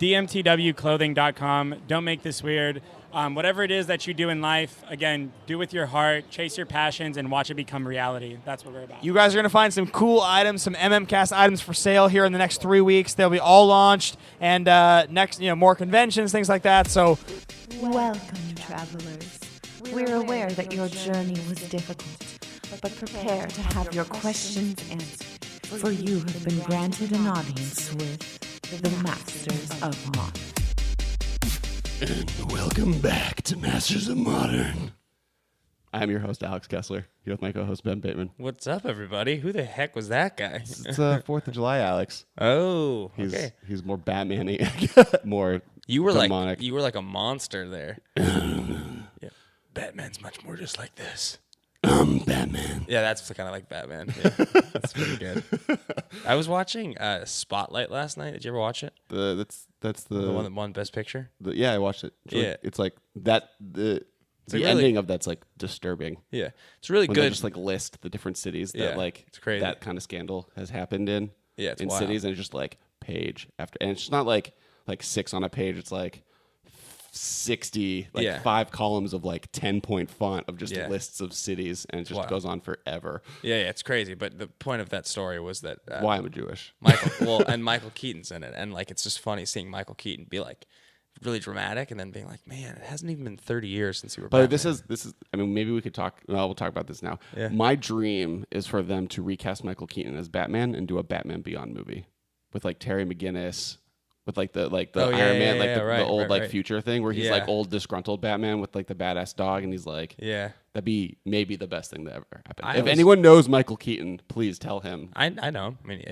DMTWclothing.com. Don't make this weird. Whatever it is that you do in life, again, do with your heart, chase your passions, and watch it become reality. That's what we're about. You guys are going to find some cool items, some MMcast items for sale here in the next 3 weeks. They'll be all launched, and next, more conventions, things like that. So, welcome, travelers. We're aware that your journey was difficult, but prepare to have your questions answered, for you have been granted an audience with the Masters of Modern. And welcome back to Masters of Modern. I'm your host, Alex Kessler, here with my co-host, Ben Bateman. What's up, everybody? Who the heck was that guy? It's 4th of July, Alex. Oh, okay. He's more Batman-y, more demonic. You were like a monster there. Yeah. Batman's much more just like this. Batman. Yeah, that's kind of like Batman. Yeah, that's pretty good. I was watching Spotlight last night. Did you ever watch it? That's The one that won Best Picture? Yeah, I watched it. It's like that. The really, ending of that's like disturbing. Yeah, it's really when good. They just like list the different cities that it's crazy. That kind of scandal has happened in. Yeah, it's in wild. cities, and it's just like page after, and it's not like 6 on a page. It's like 60, 5 columns of 10-point font of just lists of cities, and it just goes on forever. Yeah, it's crazy. But the point of that story was that why I'm a Jewish. Michael Keaton's in it, and it's just funny seeing Michael Keaton be really dramatic, and then being like, man, it hasn't even been 30 years since you were. But Batman. this is. I mean, maybe we could talk. Well, we'll talk about this now. Yeah. My dream is for them to recast Michael Keaton as Batman and do a Batman Beyond movie with Terry McGinnis. With the Iron Man, the old future thing where he's old disgruntled Batman with the badass dog, and he's that'd be maybe the best thing that ever happened. If anyone knows Michael Keaton, please tell him. I know him. I mean,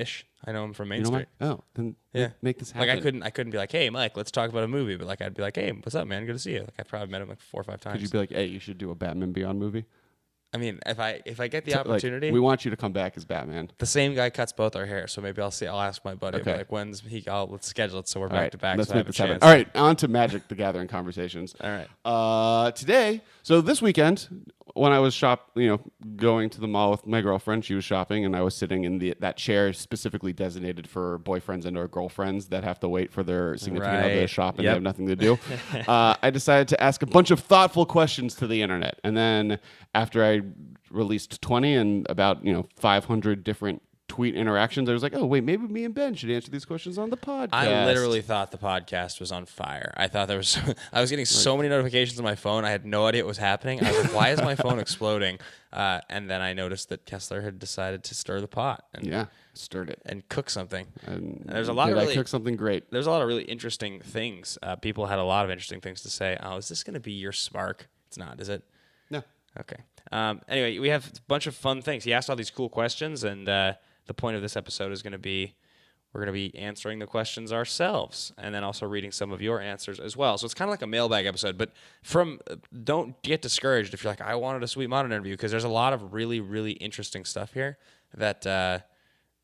I know him from Main Street. Then make this happen. I couldn't be like, hey Mike, let's talk about a movie, but I'd be like, hey, what's up, man? Good to see you. I probably met him 4 or 5 times. Could you be like, hey, you should do a Batman Beyond movie? I mean, if I get the opportunity, we want you to come back as Batman. The same guy cuts both our hair, so maybe I'll ask my buddy. Okay. When's he? Let's schedule it so we're back to back. Let's so make this happen. All right, on to Magic the Gathering conversations. All right. Today, so this weekend, when I was going to the mall with my girlfriend, she was shopping, and I was sitting in that chair specifically designated for boyfriends and or girlfriends that have to wait for their significant other to shop and they have nothing to do. I decided to ask a bunch of thoughtful questions to the internet, and then after I released 20 and about 500 different tweet interactions, I was like, oh wait, maybe me and Ben should answer these questions on the podcast. I literally thought the podcast was on fire. I thought there was I was getting so many notifications on my phone. I had no idea what was happening. I was like, why is my phone exploding? And then I noticed that Kessler had decided to stir the pot and stirred it and cook something. And there's a lot of I cook something great. There's a lot of really interesting things. People had a lot of interesting things to say. Oh, is this going to be your spark? It's not, is it? No. Okay. Anyway, we have a bunch of fun things. He asked all these cool questions, and the point of this episode is going to be we're going to be answering the questions ourselves and then also reading some of your answers as well. So it's kind of like a mailbag episode, but don't get discouraged if you're like, I wanted a Sweet Modern interview, because there's a lot of really, really interesting stuff here that,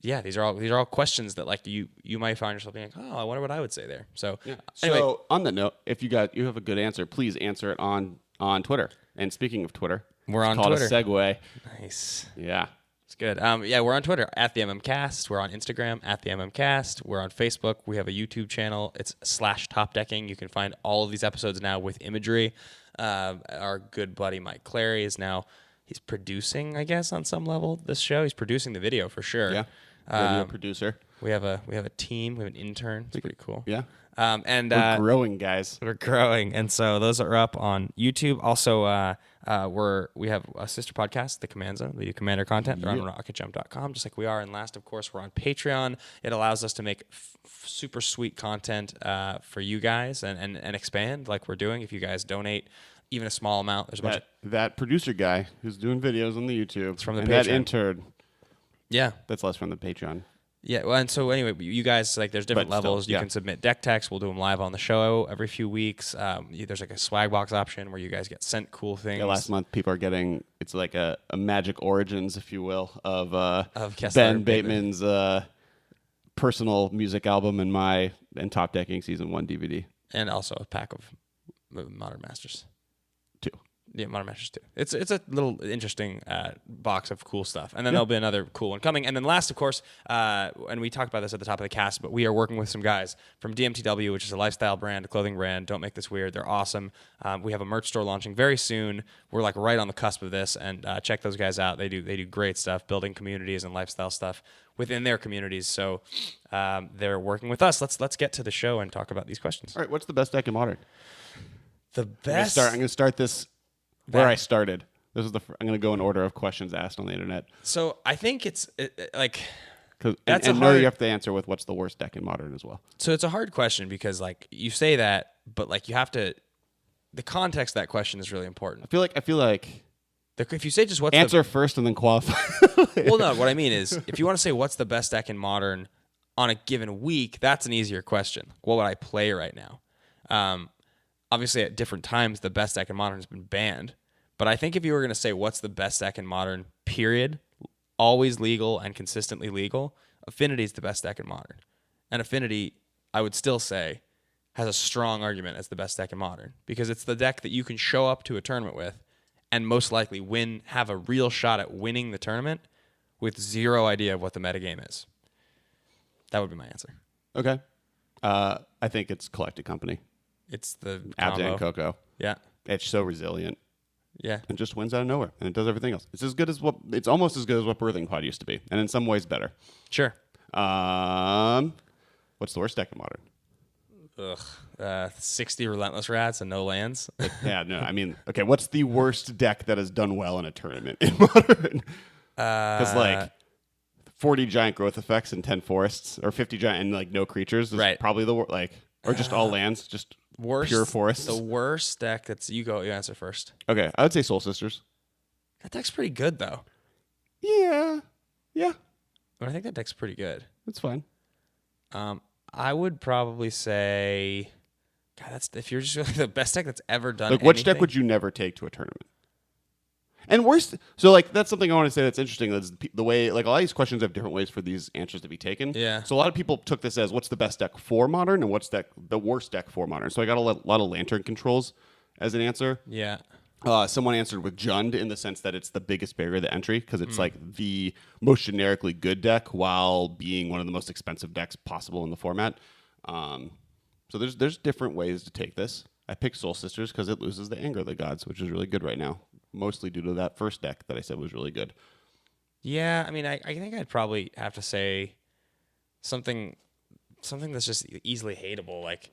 these are all questions that you might find yourself being like, oh, I wonder what I would say there. So anyway. So on that note, if you have a good answer, please answer it on Twitter. And speaking of Twitter, we're on Twitter. Twitter. Called a segue. Nice. Yeah. It's good. We're on Twitter at theMMcast. We're on Instagram at theMMcast. We're on Facebook. We have a YouTube channel. It's /topdecking. You can find all of these episodes now with imagery. Our good buddy Mike Clary he's producing, I guess, on some level this show. He's producing the video for sure. Yeah. Video producer. We have a team. We have an intern. It's pretty cool. Yeah. We're growing, guys. We're growing, and so those are up on YouTube. Also, we have a sister podcast, The Command Zone. We do Commander content. They're on rocketjump.com, just like we are. And last, of course, we're on Patreon. It allows us to make super sweet content for you guys and expand like we're doing. If you guys donate even a small amount, there's a bunch of that producer guy who's doing videos on the YouTube. It's from the and Patreon. That intern. Yeah, that's less from the Patreon. Yeah, well, and so anyway, you guys, there's different levels. You can submit deck techs. We'll do them live on the show every few weeks. There's a swag box option where you guys get sent cool things. Yeah, last month people are getting, it's like a Magic Origins, if you will, of Kessler Ben Bateman's personal music album and Top Decking Season 1 DVD. And also a pack of Modern Masters. Yeah, Modern Masters 2. It's a little interesting box of cool stuff. And then there'll be another cool one coming. And then last, of course, and we talked about this at the top of the cast, but we are working with some guys from DMTW, which is a lifestyle brand, a clothing brand. Don't make this weird. They're awesome. We have a merch store launching very soon. We're like right on the cusp of this, and check those guys out. They do great stuff, building communities and lifestyle stuff within their communities. So they're working with us. Let's get to the show and talk about these questions. All right, what's the best deck in Modern? The best. I'm going to start this where I started. This is I'm going to go in order of questions asked on the internet. So I think it's like. And no, you have to answer with what's the worst deck in Modern as well. So it's a hard question because like you say that, but like you have to. The context of that question is really important. I feel like if you say just what's answer first and then qualify. Well, no. What I mean is, if you want to say what's the best deck in Modern on a given week, that's an easier question. What would I play right now? Obviously, at different times, the best deck in Modern has been banned. But I think if you were going to say what's the best deck in Modern, period, always legal and consistently legal, Affinity is the best deck in Modern. And Affinity, I would still say, has a strong argument as the best deck in Modern because it's the deck that you can show up to a tournament with and most likely have a real shot at winning the tournament with zero idea of what the metagame is. That would be my answer. Okay. I think it's Collected Company. It's the Abzan combo. and Coco. Yeah. It's so resilient. Yeah. And just wins out of nowhere. And it does everything else. It's almost as good as what Birthing Pod used to be. And in some ways better. Sure. What's the worst deck in Modern? 60 Relentless Rats and no lands. Yeah, no, I mean, okay, what's the worst deck that has done well in a tournament in Modern? Because, like, 40 giant growth effects and 10 forests, or 50 giant and, like, no creatures is probably the worst, like, or just all lands, just pure forests. The worst deck you answer first. Okay, I would say Soul Sisters. That deck's pretty good, though. Yeah. I think that deck's pretty good. That's fine. I would probably say, God, if you're just really the best deck that's ever done. Like, which deck would you never take to a tournament? And worst, so like that's something I want to say that's interesting. That's the way, like, a lot of these questions have different ways for these answers to be taken. Yeah. So a lot of people took this as what's the best deck for Modern and what's the worst deck for Modern. So I got a lot of Lantern controls as an answer. Yeah. Someone answered with Jund in the sense that it's the biggest barrier to entry because it's like the most generically good deck while being one of the most expensive decks possible in the format. So there's different ways to take this. I picked Soul Sisters because it loses the Anger of the Gods, which is really good right now, mostly due to that first deck that I said was really good. Yeah, I mean, I think I'd probably have to say something that's just easily hateable, like.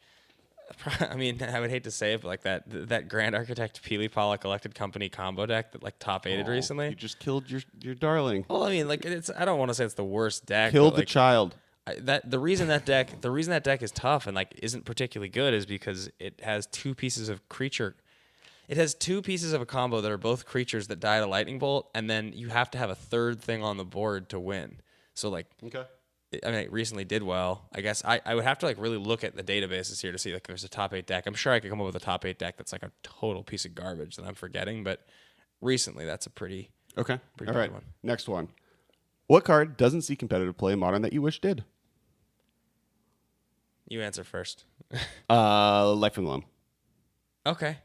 I mean, I would hate to say it, but like that Grand Architect Peely Collected Company combo deck that like top 8'd recently. You just killed your darling. Well, I mean, like I don't want to say it's the worst deck. Killed but, the like, child. The reason that deck is tough and like isn't particularly good is because it has two pieces of creature. It has two pieces of a combo that are both creatures that die to lightning bolt, and then you have to have a third thing on the board to win. So like, Okay. I mean, it recently did well. I guess I would have to like really look at the databases here to see like if there's a top 8 deck. I'm sure I could come up with a top 8 deck that's like a total piece of garbage that I'm forgetting, but recently that's a pretty All bad right. one. Next one. What card doesn't see competitive play in Modern that you wish did? You answer first. Life from the Loam. Okay.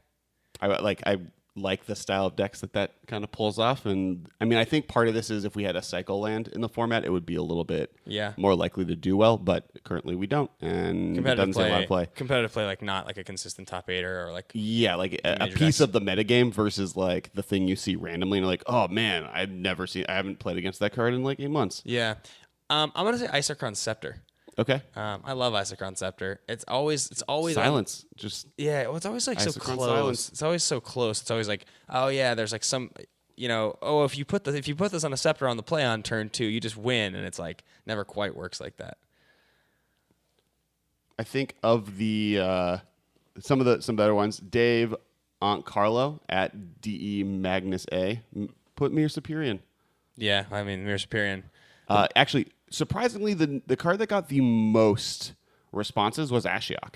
I like the style of decks that kind of pulls off, and I mean I think part of this is if we had a cycle land in the format, it would be a little bit more likely to do well, but currently we don't, and it doesn't see a lot of play. Competitive play, like not like a consistent top 8er or like like a piece of the metagame versus like the thing you see randomly and you're like, oh man, I haven't played against that card in like 8 months. Yeah. I'm gonna say Isochron Scepter. Okay. I love Isochron Scepter. It's always silence. it's always like so Isochron close. silence. It's always so close. It's always like, oh yeah, there's like some, if you put this on a Scepter on the play on turn 2, you just win, and it's like never quite works like that. I think of the some better ones. Dave Aunt Carlo at DE Magnus A. Put Mir Superior. Yeah, I mean Mir Superior. Actually, surprisingly, the card that got the most responses was Ashiok.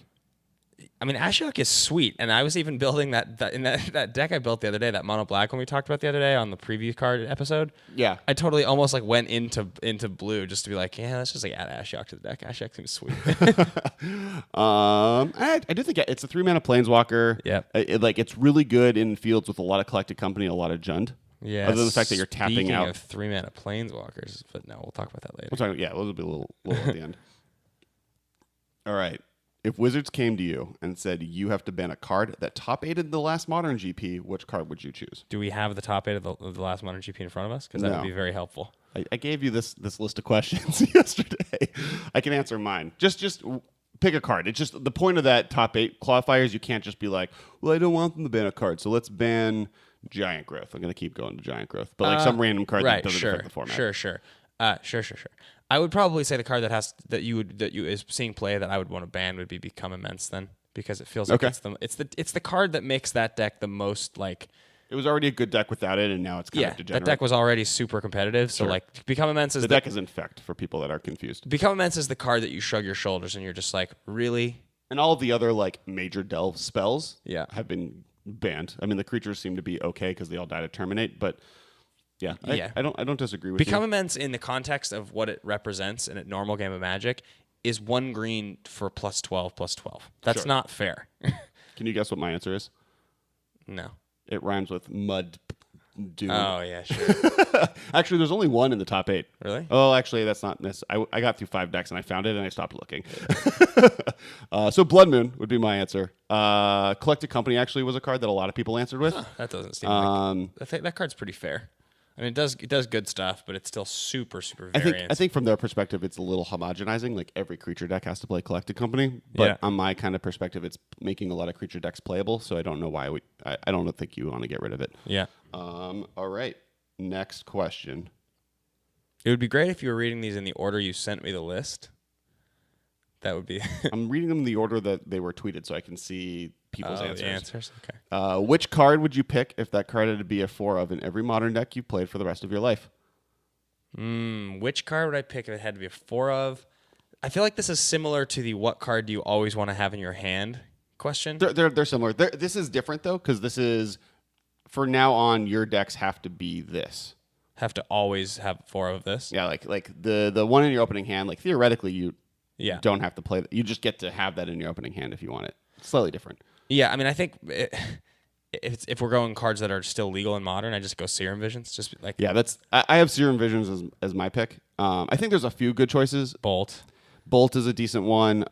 I mean, Ashiok is sweet, and I was even building that deck I built the other day, that mono black one we talked about the other day on the preview card episode. Yeah. I totally almost like went into blue just to be like, yeah, let's just like add Ashiok to the deck. Ashiok seems sweet. I do think it's a 3-mana planeswalker. Yep. It's really good in fields with a lot of collected company, a lot of Jund. Yeah. Other than the fact that you're tapping out. Speaking of 3-mana planeswalkers, but no, we'll talk about that later. We'll be a little at the end. All right. If Wizards came to you and said you have to ban a card that top 8'd the last Modern GP, which card would you choose? Do we have the top 8 of the last Modern GP in front of us? Because that would be very helpful. I gave you this list of questions yesterday. I can answer mine. Just pick a card. It's just the point of that top 8 qualifier is you can't just be like, well, I don't want them to ban a card, so let's ban Giant Growth. I'm going to keep going to Giant Growth. But like some random card that doesn't affect the format. Sure. I would probably say the card that you is seeing play that I would want to ban would be Become Immense then, because it feels like it's the card that makes that deck the most like. It was already a good deck without it, and now it's kind of degenerate. That deck was already super competitive. So like Become Immense is the deck is infect for people that are confused. Become Immense is the card that you shrug your shoulders and you're just like, really? And all of the other like major delve spells have been banned. I mean, the creatures seem to be okay because they all die to terminate, but. I don't disagree with Become you. Immense in the context of what it represents in a normal game of Magic is 1 green for +12/+12. That's not fair. Can you guess what my answer is? No. It rhymes with Mud Doom. Oh, yeah, sure. Actually, there's only one in the top 8. Really? Oh, actually, that's not this. I got through 5 decks and I found it and I stopped looking. So Blood Moon would be my answer. Collected Company actually was a card that a lot of people answered with. That doesn't seem like... I think that card's pretty fair. I mean, it does good stuff, but it's still super variance. I think from their perspective, it's a little homogenizing. Like every creature deck has to play Collected Company, but on my kind of perspective, it's making a lot of creature decks playable. So I don't know why I don't think you want to get rid of it. Yeah. All right. Next question. It would be great if you were reading these in the order you sent me the list. That would be. I'm reading them in the order that they were tweeted, so I can see people's answers. The answers. Okay. Which card would you pick if that card had to be a 4 of in every Modern deck you played for the rest of your life? Which card would I pick if it had to be a 4 of? I feel like this is similar to the what card do you always want to have in your hand question. They're similar. This is different though, because this is for now on your decks have to be this. Have to always have 4 of this. Yeah, like the one in your opening hand. Like theoretically, you don't have to play. You just get to have that in your opening hand if you want it. It's slightly different. Yeah, I mean, I think if we're going cards that are still legal in Modern, I just go Serum Visions. Just like I have Serum Visions as my pick. I think there's a few good choices. Bolt is a decent one.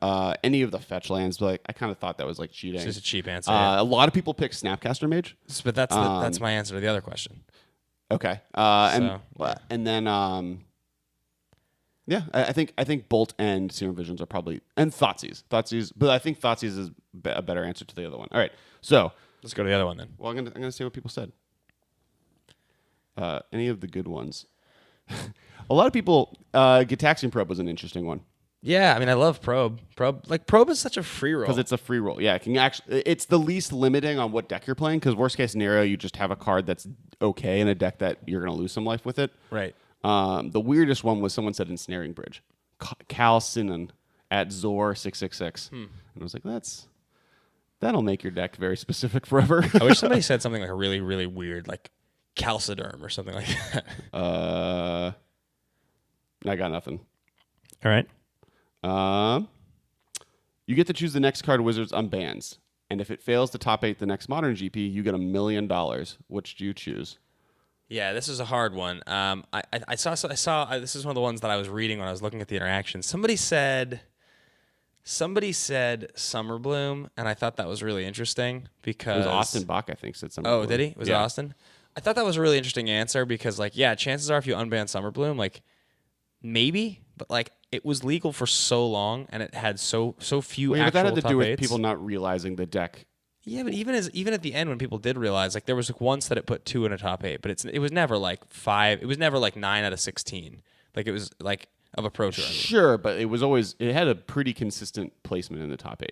Any of the fetch lands, but like I kind of thought that was like cheating. It's just a cheap answer. A lot of people pick Snapcaster Mage, but that's my answer to the other question. Okay, and then I think Bolt and Serum Visions are probably and Thoughtseize, but I think Thoughtseize is a better answer to the other one. All right, so let's go to the other one then. Well, I'm gonna say what people said. Any of the good ones. A lot of people. Gitaxian Probe was an interesting one. Yeah, I mean, I love Probe. Probe is such a free roll. Because it's a free roll. Yeah, it's the least limiting on what deck you're playing, because worst case scenario, you just have a card that's okay in a deck that you're going to lose some life with it. Right. The weirdest one was someone said Ensnaring Bridge. Cal Sinan at Zor 666. And I was like, that'll make your deck very specific forever. I wish somebody said something like a really, really weird, like Calciderm or something like that. I got nothing. All right. You get to choose the next card Wizards unbans, and if it fails to top 8 the next Modern GP, you get $1 million. Which do you choose? Yeah, this is a hard one. I saw this is one of the ones that I was reading when I was looking at the interaction. Somebody said Summer Bloom, and I thought that was really interesting because it was Austin Bach, I think, said Summer Bloom. Oh, did he? Was it Austin? I thought that was a really interesting answer because, like, yeah, chances are if you unban Summer Bloom, like, maybe, but like it was legal for so long and it had so few actual but that had to top do with eights. people not realizing the deck. Yeah, but even at the end when people did realize, like there was like once that it put 2 in a top 8, but it was never like 5. It was never like 9 out of 16. Like it was like of approach. Sure, but it had a pretty consistent placement in the top 8.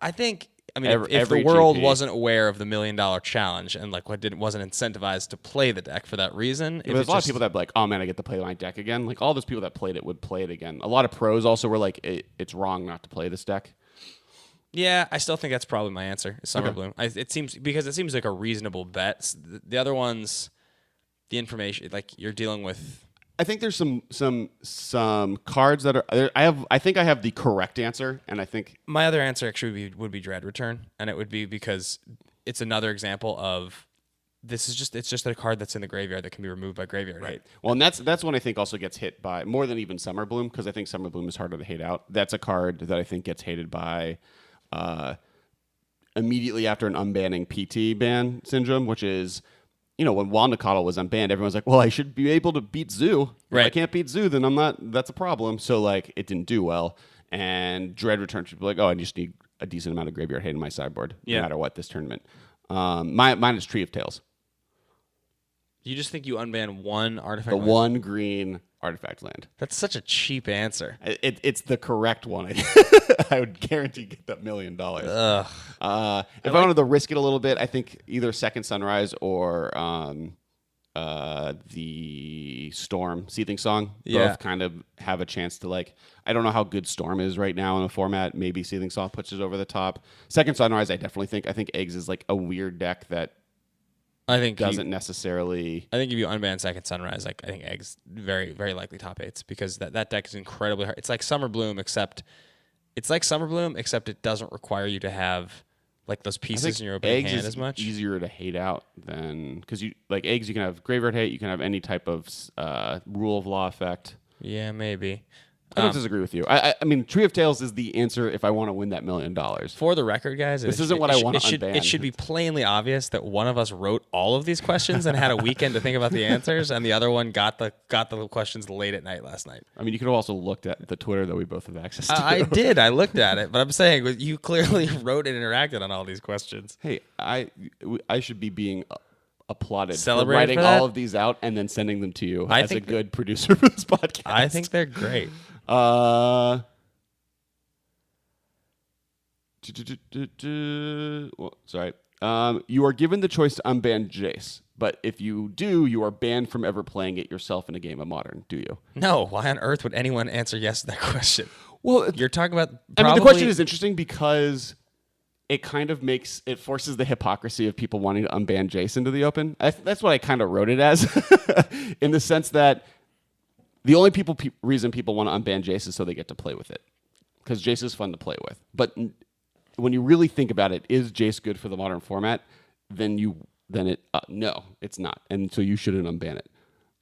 I think. I mean, if the world wasn't aware of the $1 million challenge and like wasn't incentivized to play the deck for that reason, there's a lot of people that be like, oh man, I get to play my deck again. Like all those people that played it would play it again. A lot of pros also were like, it's wrong not to play this deck. Yeah, I still think that's probably my answer. Summer Okay. Bloom. It seems like a reasonable bet. The other ones, the information, like you're dealing with. I think there's some cards that are. I think I have the correct answer, and I think My other answer actually would be Dread Return, and it would be because it's another example of it's just a card that's in the graveyard that can be removed by graveyard hate. Well, and that's one I think also gets hit by more than even Summer Bloom, because I think Summer Bloom is harder to hate out. That's a card that I think gets hated by immediately after an unbanning PT ban syndrome, which is, when Wandacottle was unbanned, everyone's like, well, I should be able to beat Zoo. If I Right. can't beat Zoo, then that's a problem. So, like, it didn't do well. And Dread Return should be like, oh, I just need a decent amount of graveyard hate in my sideboard, no matter what this tournament. Mine is Tree of Tales. You just think you unban one artifact? The land? one green artifact land. That's such a cheap answer. It's the correct one. I would guarantee get that $1 million. Ugh. If I wanted to risk it a little bit, I think either Second Sunrise or the Storm Seething Song both kind of have a chance to, like, I don't know how good Storm is right now in the format. Maybe Seething Song puts it over the top. Second Sunrise, I definitely think. I think Eggs is like a weird deck that I think doesn't necessarily. I think if you unban Second Sunrise, like I think Eggs very, very likely top 8s because that deck is incredibly hard. It's like Summer Bloom, except it doesn't require you to have like those pieces in your opening Eggs hand is as much. easier to hate out than because you like Eggs. You can have graveyard hate. You can have any type of rule of law effect. Yeah, maybe. I don't disagree with you. I mean, Tree of Tales is the answer if I want to win that $1 million. For the record, guys, This isn't what I want to unban. It should be plainly obvious that one of us wrote all of these questions and had a weekend to think about the answers, and the other one got the questions late at night last night. I mean, you could have also looked at the Twitter that we both have access to. I did. I looked at it, but I'm saying you clearly wrote and interacted on all these questions. Hey, I should be being applauded for Celebrated writing for that? all of these out and then sending them to you I as a think good producer for this podcast. I think they're great. Well, sorry. You are given the choice to unban Jace, but if you do, you are banned from ever playing it yourself in a game of Modern. Do you? No. Why on earth would anyone answer yes to that question? Well, You're talking about. I mean, the probably- question is interesting because it kind of forces the hypocrisy of people wanting to unban Jace into the open. That's what I kind of wrote it as, in the sense that the only reason people want to unban Jace is so they get to play with it, because Jace is fun to play with. But when you really think about it, is Jace good for the Modern format? No, it's not, and so you shouldn't unban it.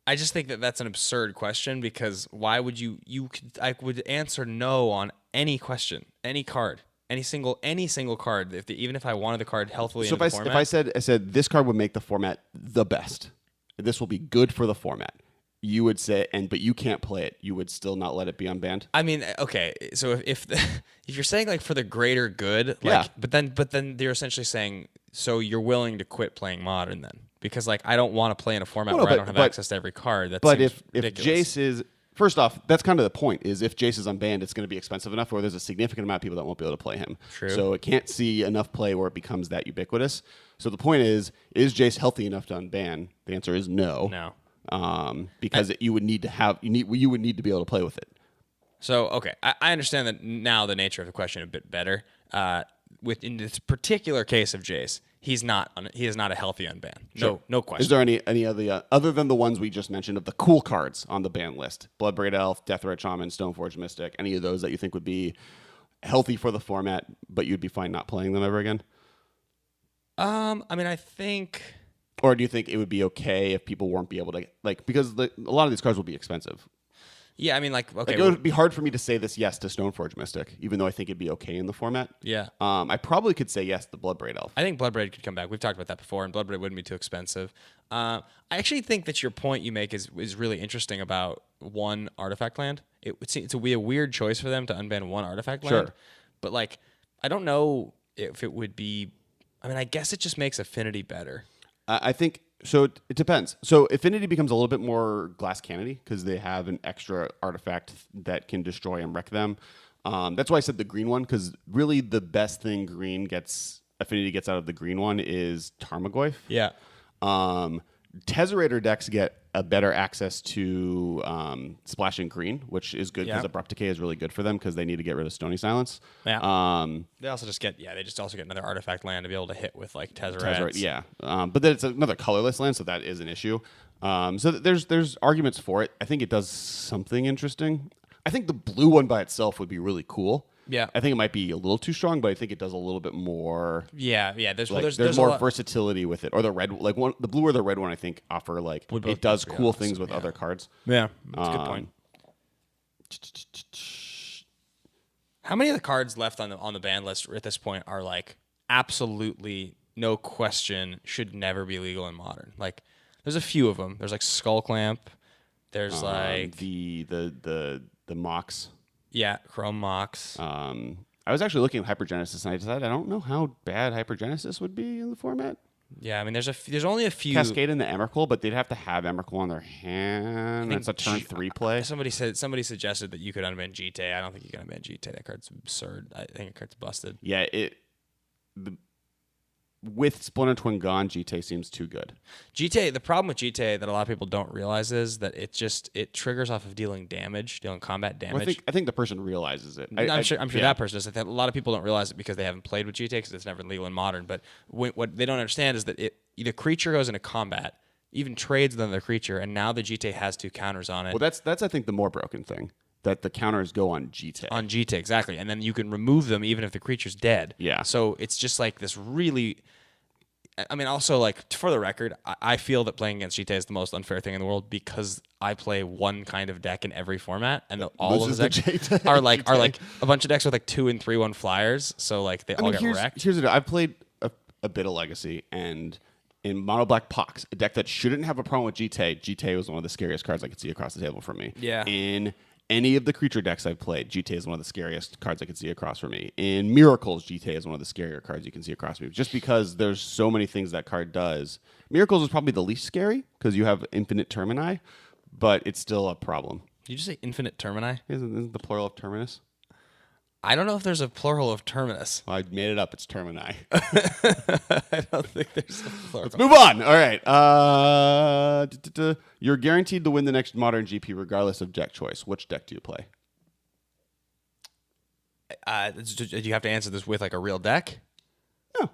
I just think that that's an absurd question because why would I would answer no on any question, any card, any single card. Even if I wanted the card healthily So in the if format. I said this card would make the format the best, this will be good for the format, you would say, but you can't play it, you would still not let it be unbanned? I mean, okay, so if you're saying like for the greater good, like, Yeah. but then they're essentially saying so you're willing to quit playing Modern then because like I don't want to play in a format where I don't have access to every card. That But seems if ridiculous. Jace is, first off, that's kind of the point, is if Jace is unbanned, it's going to be expensive enough where there's a significant amount of people that won't be able to play him. True. So it can't see enough play where it becomes that ubiquitous. So the point is Jace healthy enough to unban? The answer is no. No. Because you would need to be able to play with it. So okay, I understand that now the nature of the question a bit better. In this particular case of Jace, he is not a healthy unban. Sure. No question. Is there any other other than the ones we just mentioned of the cool cards on the ban list? Bloodbraid Elf, Deathrat Shaman, Stoneforge Mystic. Any of those that you think would be healthy for the format, but you'd be fine not playing them ever again? I mean, I think. Or do you think it would be okay if people weren't be able to, like, because a lot of these cards will be expensive? Yeah, I mean, like, okay. Like, it would be hard for me to say this yes to Stoneforge Mystic, even though I think it'd be okay in the format. Yeah. I probably could say yes to Bloodbraid Elf. I think Bloodbraid could come back. We've talked about that before, and Bloodbraid wouldn't be too expensive. I actually think that your point you make is really interesting about one artifact land. It would be a weird choice for them to unban one artifact land. Sure. But, like, I don't know if it would be... I mean, I guess it just makes Affinity better. I think... So it depends. So Affinity becomes a little bit more glass cannony because they have an extra artifact that can destroy and wreck them. That's why I said the green one, because really the best thing Affinity gets out of the green one is Tarmogoyf. Yeah. Tezzerator decks get a better access to splashing green, which is good because Abrupt Decay is really good for them because they need to get rid of Stony Silence. Yeah. They also just get another artifact land to be able to hit with like Tezzeret. Yeah. But then it's another colorless land, so that is an issue. So there's arguments for it. I think it does something interesting. I think the blue one by itself would be really cool. Yeah. I think it might be a little too strong, but I think it does a little bit more. Yeah. There's more versatility with it. Or the red, the blue or the red one, I think offer it does cool things with other cards. Yeah, that's a good point. How many of the cards left on the ban list at this point are like absolutely no question should never be legal in Modern? Like, there's a few of them. There's like Skull Clamp. There's like the Mox. Yeah, Chrome Mox. I was actually looking at Hypergenesis, and I decided I don't know how bad Hypergenesis would be in the format. Yeah, I mean, there's only a few. Cascade and the Emrakul, but they'd have to have Emrakul on their hand. That's a turn 3 play. Somebody suggested that you could unban GT. I don't think you can unban GT. That card's absurd. I think the card's busted. Yeah, with Splinter Twin gone, GT seems too good. The problem with GT that a lot of people don't realize is that it triggers off of dealing combat damage. Well, I think the person realizes it. I'm sure that person does. I think a lot of people don't realize it because they haven't played with GT because it's never legal in Modern. But what they don't understand is that the creature goes into combat, even trades with another creature, and now the GT has 2 counters on it. Well, that's I think the more broken thing. That the counters go on GT. On GT, exactly. And then you can remove them even if the creature's dead. Yeah. So it's just like this really... I mean, also, like, for the record, I feel that playing against GT is the most unfair thing in the world because I play one kind of deck in every format, and all of the decks are like a bunch of decks with like 2 and 3/1 flyers, so like they all get wrecked. Here's the deal. I've played a bit of Legacy, and in Mono Black Pox, a deck that shouldn't have a problem with GT was one of the scariest cards I could see across the table from me. Yeah. In any of the creature decks I've played, GT is one of the scariest cards I could see across from me. In Miracles, GT is one of the scarier cards you can see across from me. Just because there's so many things that card does. Miracles is probably the least scary because you have infinite termini, but it's still a problem. Did you just say infinite termini? Isn't the plural of terminus? I don't know if there's a plural of terminus. Well, I made it up. It's termini. I don't think there's a plural. Let's move on. All right. You're guaranteed to win the next Modern GP regardless of deck choice. Which deck do you play? Do you have to answer this with like a real deck? No.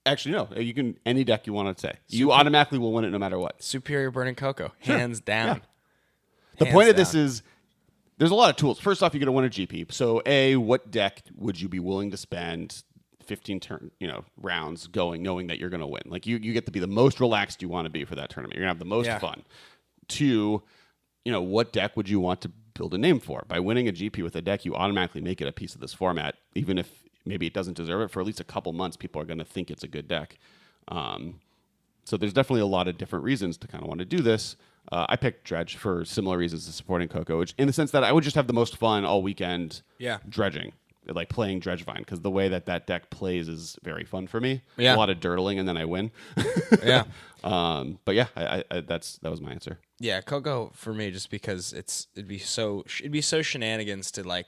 Actually, no. You can any deck you want to say. You automatically will win it no matter what. Superior Burning Cocoa, hands down. Yeah. The point of this is there's a lot of tools. First off, you're going to win a GP. So, what deck would you be willing to spend 15 rounds going, knowing that you're going to win? Like you get to be the most relaxed you want to be for that tournament. You're going to have the most fun. 2, what deck would you want to build a name for? By winning a GP with a deck, you automatically make it a piece of this format, even if maybe it doesn't deserve it. For at least a couple months, people are going to think it's a good deck. So there's definitely a lot of different reasons to kind of want to do this. I picked Dredge for similar reasons to supporting Coco, which in the sense that I would just have the most fun all weekend dredging, like playing Dredgevine, because the way that deck plays is very fun for me. Yeah. A lot of dirtling, and then I win. Yeah. But yeah, that was my answer. Yeah, Coco for me, just because it'd be so shenanigans to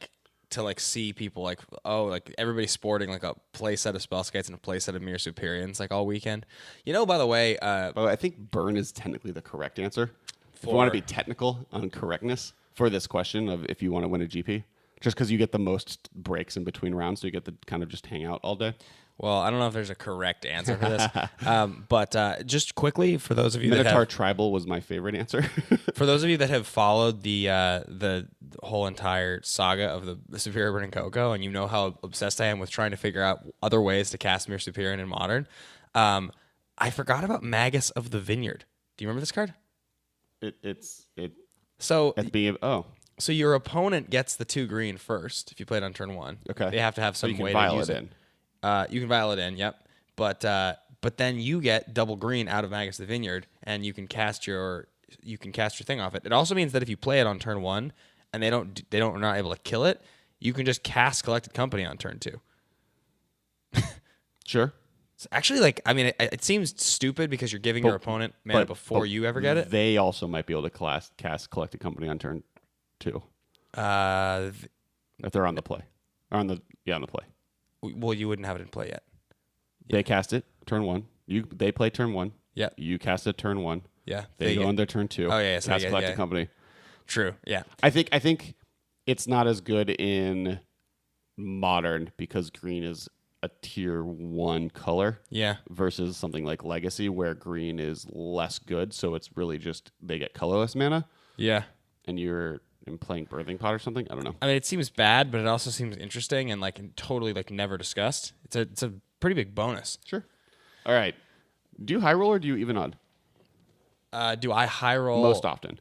see people like everybody sporting like a play set of Spellskites and a play set of Mere Superiors like all weekend. By the way, I think Burn is technically the correct answer. If you want to be technical on correctness for this question of if you want to win a GP, just because you get the most breaks in between rounds, so you get to kind of just hang out all day. Well, I don't know if there's a correct answer for this, but just quickly for those of you Minotaur Tribal was my favorite answer. For those of you that have followed the whole entire saga of the Superior Burning Cocoa, and you know how obsessed I am with trying to figure out other ways to cast Mere Superior in Modern, I forgot about Magus of the Vineyard. Do you remember this card? So at the beginning of, so your opponent gets the 2 green first if you play it on turn 1. Okay. They have to have some way to use it. You can vial it in, yep. But then you get double green out of Magus of the Vineyard, and you can cast your thing off it. It also means that if you play it on turn 1 and are not able to kill it, you can just cast Collected Company on turn 2. Sure. It's actually it seems stupid because you're giving your opponent mana before you ever get it. They also might be able to cast Collected Company on turn 2. If they're on the play. On the play. Well, you wouldn't have it in play yet. They cast it turn 1. They play turn 1. Yeah. You cast it turn 1. Yeah. They go on their turn 2. Oh, yeah. So Cast Collecting Company. True. Yeah. I think it's not as good in Modern because green is a tier 1 color. Yeah. Versus something like Legacy where green is less good. So it's really just they get colorless mana. Yeah. And you're playing Birthing Pot or something. I don't know. I mean, it seems bad, but it also seems interesting and like totally like never discussed. It's a pretty big bonus. Sure. All right. Do you high roll or do you even odd? Do I high roll Most often?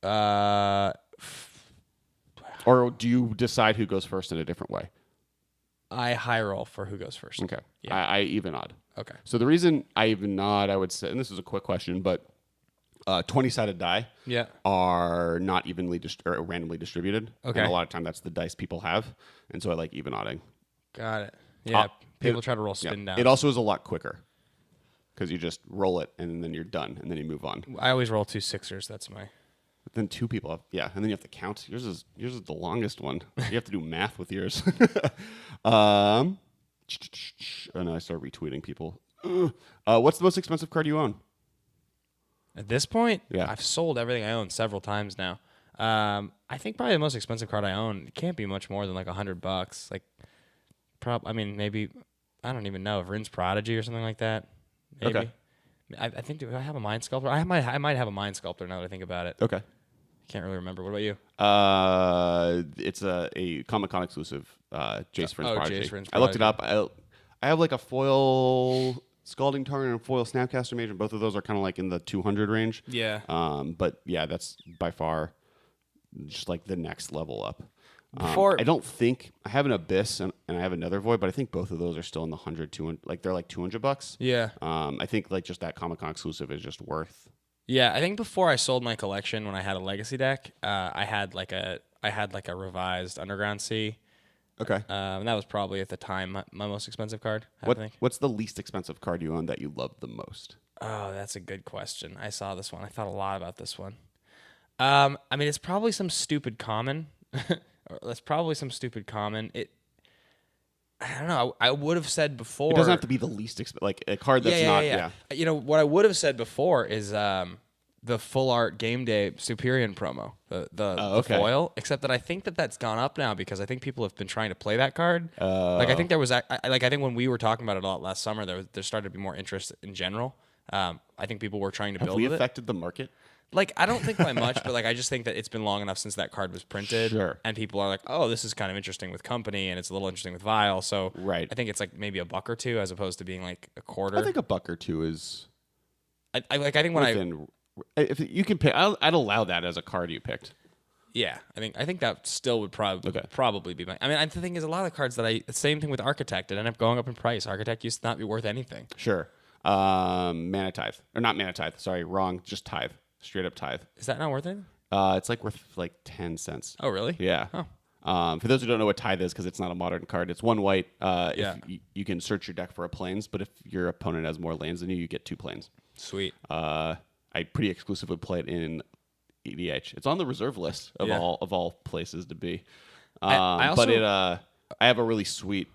Uh, Or do you decide who goes first in a different way? I high roll for who goes first. Okay. Yeah. I even odd. Okay. So the reason I even odd, I would say, and this is a quick question, but 20-sided die Yeah. are not evenly or randomly distributed. Okay. And a lot of time that's the dice people have. And so I like even odding. Got it. Yeah. People try to roll spin down. It also is a lot quicker because you just roll it and then you're done and then you move on. I always roll 2 6ers. That's my. But then 2 people have, and then you have to count. Yours is the longest one. You have to do math with yours. Oh no, I started retweeting people. What's the most expensive card you own? At this point, Yeah. I've sold everything I own several times now. I think probably the most expensive card I own, it can't be much more than like $100. Like, I mean, maybe, I don't even know, Vryn's Prodigy or something like that. Maybe. Okay. I think, do I have a Mind Sculptor? I might have a Mind Sculptor now that I think about it. Okay. Can't really remember. What about you? It's a Comic-Con exclusive, Jace Vryn's Prodigy. Jace Vryn's I looked it Prodigy. up. I have like a foil Scalding Tarn and a foil Snapcaster Mage, and both of those are kind of like in the 200 range. Yeah. But yeah, that's by far just like the next level up. Before- I don't think I have an Abyss and I have another Void, but I think both of those are still in the 100, 200, like they're like $200. Yeah. I think like just that Comic-Con exclusive is just worth. Yeah, I think before I sold my collection, when I had a Legacy deck, I had like a revised Underground Sea. Okay. And that was probably at the time my most expensive card. I think. What's the least expensive card you own that you love the most? Oh, that's a good question. I saw this one. I thought a lot about this one. I mean, it's probably some stupid common. That's probably some stupid common. I don't know. I would have said before. It doesn't have to be the least like a card that's not. Yeah. You know what I would have said before is the full art game day Superior promo, the foil. Except that I think that's gone up now because I think people have been trying to play that card. Like I think there was I think when we were talking about it a lot last summer, there started to be more interest in general. I think people were trying to Have build we with it. affected the market? Like, I don't think by much, but like I just think that it's been long enough since that card was printed. Sure. And people are like, oh, this is kind of interesting with Company, and it's a little interesting with Vial. So Right. I think it's like maybe $1 or $2 as opposed to being like a quarter. I think $1 or $2 is. I think when within, if you can pick, I'd allow that as a card you picked. yeah, I think that still would probably be my. I mean, the thing is, a lot of the cards that same thing with Architect, it ended up going up in price. Architect used to not be worth anything. Sure. Mana Tithe or not Mana Tithe? Sorry, wrong. Just Tithe. Straight up Tithe. Is that not worth anything? It's like worth like 10 cents. Oh, really? Yeah. Oh. For those who don't know what Tithe is, because it's not a modern card, it's 1 white. Yeah. If you can search your deck for a plains, but if your opponent has more lands than you get 2 plains. Sweet. I pretty exclusively play it in EDH. It's on the reserve list of all places to be. I also- but I have a really sweet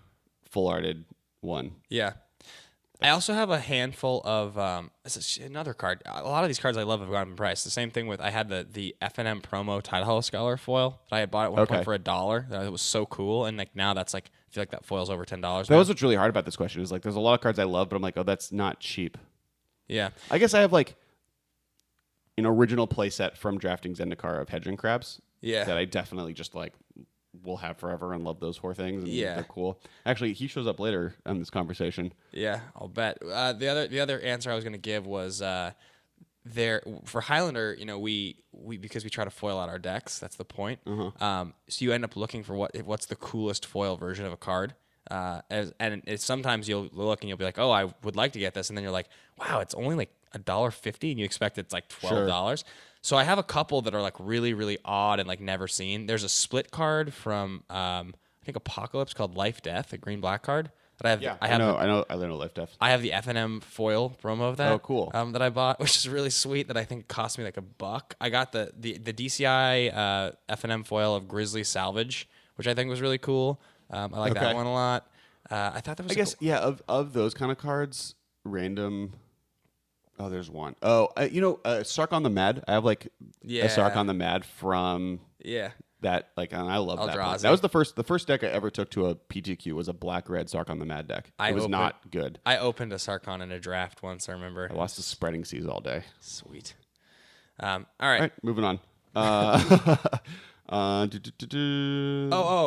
full arted one. Yeah. I also have a handful of another card. A lot of these cards I love have gone up in price. The same thing with I had the FNM promo Tidal Scholar foil that I had bought at one point for $1. That was so cool, and like now that's like I feel like that foil's over $10. That was what's really hard about this question is like there's a lot of cards I love, but I'm like, oh, that's not cheap. Yeah. I guess I have like an original playset from drafting Zendikar of Hedge Crabs. Yeah. That I definitely just like will have forever and love those 4 things. And Yeah. they're cool. Actually, he shows up later in this conversation. Yeah, I'll bet. The other answer I was going to give was there for Highlander. You know, we because we try to foil out our decks. That's the point. So you end up looking for what's the coolest foil version of a card. Sometimes you'll look and you'll be like, oh, I would like to get this, and then you're like, wow, it's only like $1.50, and you expect it's like $12. So I have a couple that are like really, really odd and like never seen. There's a split card from I think Apocalypse called Life Death, a green black card that I have. Yeah, I know Life Death. I have the FNM foil promo of that. Oh, cool. That I bought, which is really sweet. That I think cost me like $1. I got the DCI FNM foil of Grizzly Salvage, which I think was really cool. I like that one a lot. I thought that was. I guess of those kind of cards, random. Oh, there's one. Oh, Sark on the Mad. I have like Yeah. a Sark on the Mad from Yeah. that. Like, and I love that. Eldrazi. That was the first deck I ever took to a PTQ was a black-red Sark on the Mad deck. It was not good. I opened a Sarkon in a draft once, I remember. I lost to Spreading Seas all day. Sweet. All right. All right, moving on.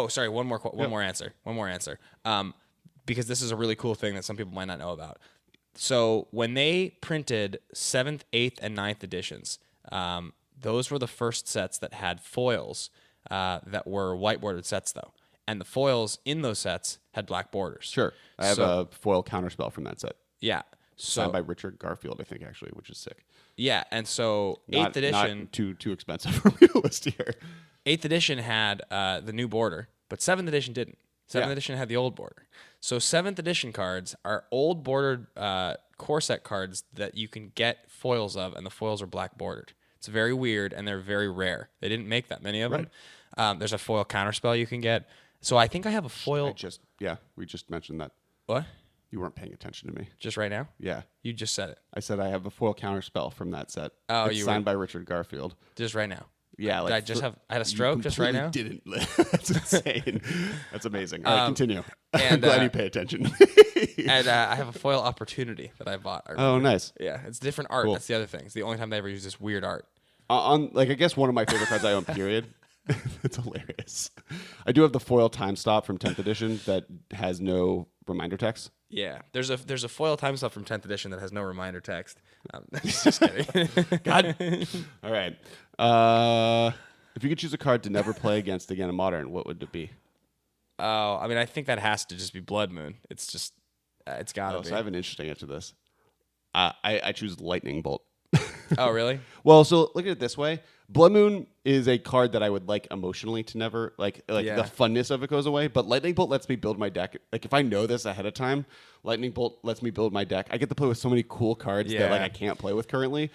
Sorry. One more answer. Because this is a really cool thing that some people might not know about. So when they printed 7th, 8th, and 9th editions, those were the first sets that had foils that were white bordered sets, though. And the foils in those sets had black borders. Sure. I have a foil counterspell from that set. Yeah. Signed by Richard Garfield, I think, actually, which is sick. Yeah, and so 8th edition... Not too expensive for me to list here. 8th edition had the new border, but 7th edition didn't. 7th edition had the old border. So 7th edition cards are old bordered core set cards that you can get foils of, and the foils are black bordered. It's very weird, and they're very rare. They didn't make that many of them. There's a foil counterspell you can get. So I think I have a foil... we just mentioned that. What? You weren't paying attention to me. Just right now? Yeah. You just said it. I said I have a foil counterspell from that set. Oh, it's signed by Richard Garfield. Just right now. Yeah, I had a stroke just right now? Didn't. That's insane. That's amazing. All right, continue. I'm glad you pay attention. And I have a foil opportunity that I bought. Oh, nice. Yeah, it's different art. Cool. That's the other thing. It's the only time they ever use this weird art. I guess one of my favorite cards I own, period. It's hilarious. I do have the foil time stop from 10th edition that has no reminder text. Yeah, there's a foil time stop from 10th edition that has no reminder text. Just kidding. God. All right. If you could choose a card to never play against again in Modern, what would it be? Oh, I mean, I think that has to just be Blood Moon. It's just, it's got to be. So I have an interesting answer to this. I choose Lightning Bolt. Oh, really? Well, so look at it this way. Blood Moon is a card that I would like emotionally to never, like the funness of it goes away. But Lightning Bolt lets me build my deck. Like, if I know this ahead of time, Lightning Bolt lets me build my deck. I get to play with so many cool cards that I can't play with currently.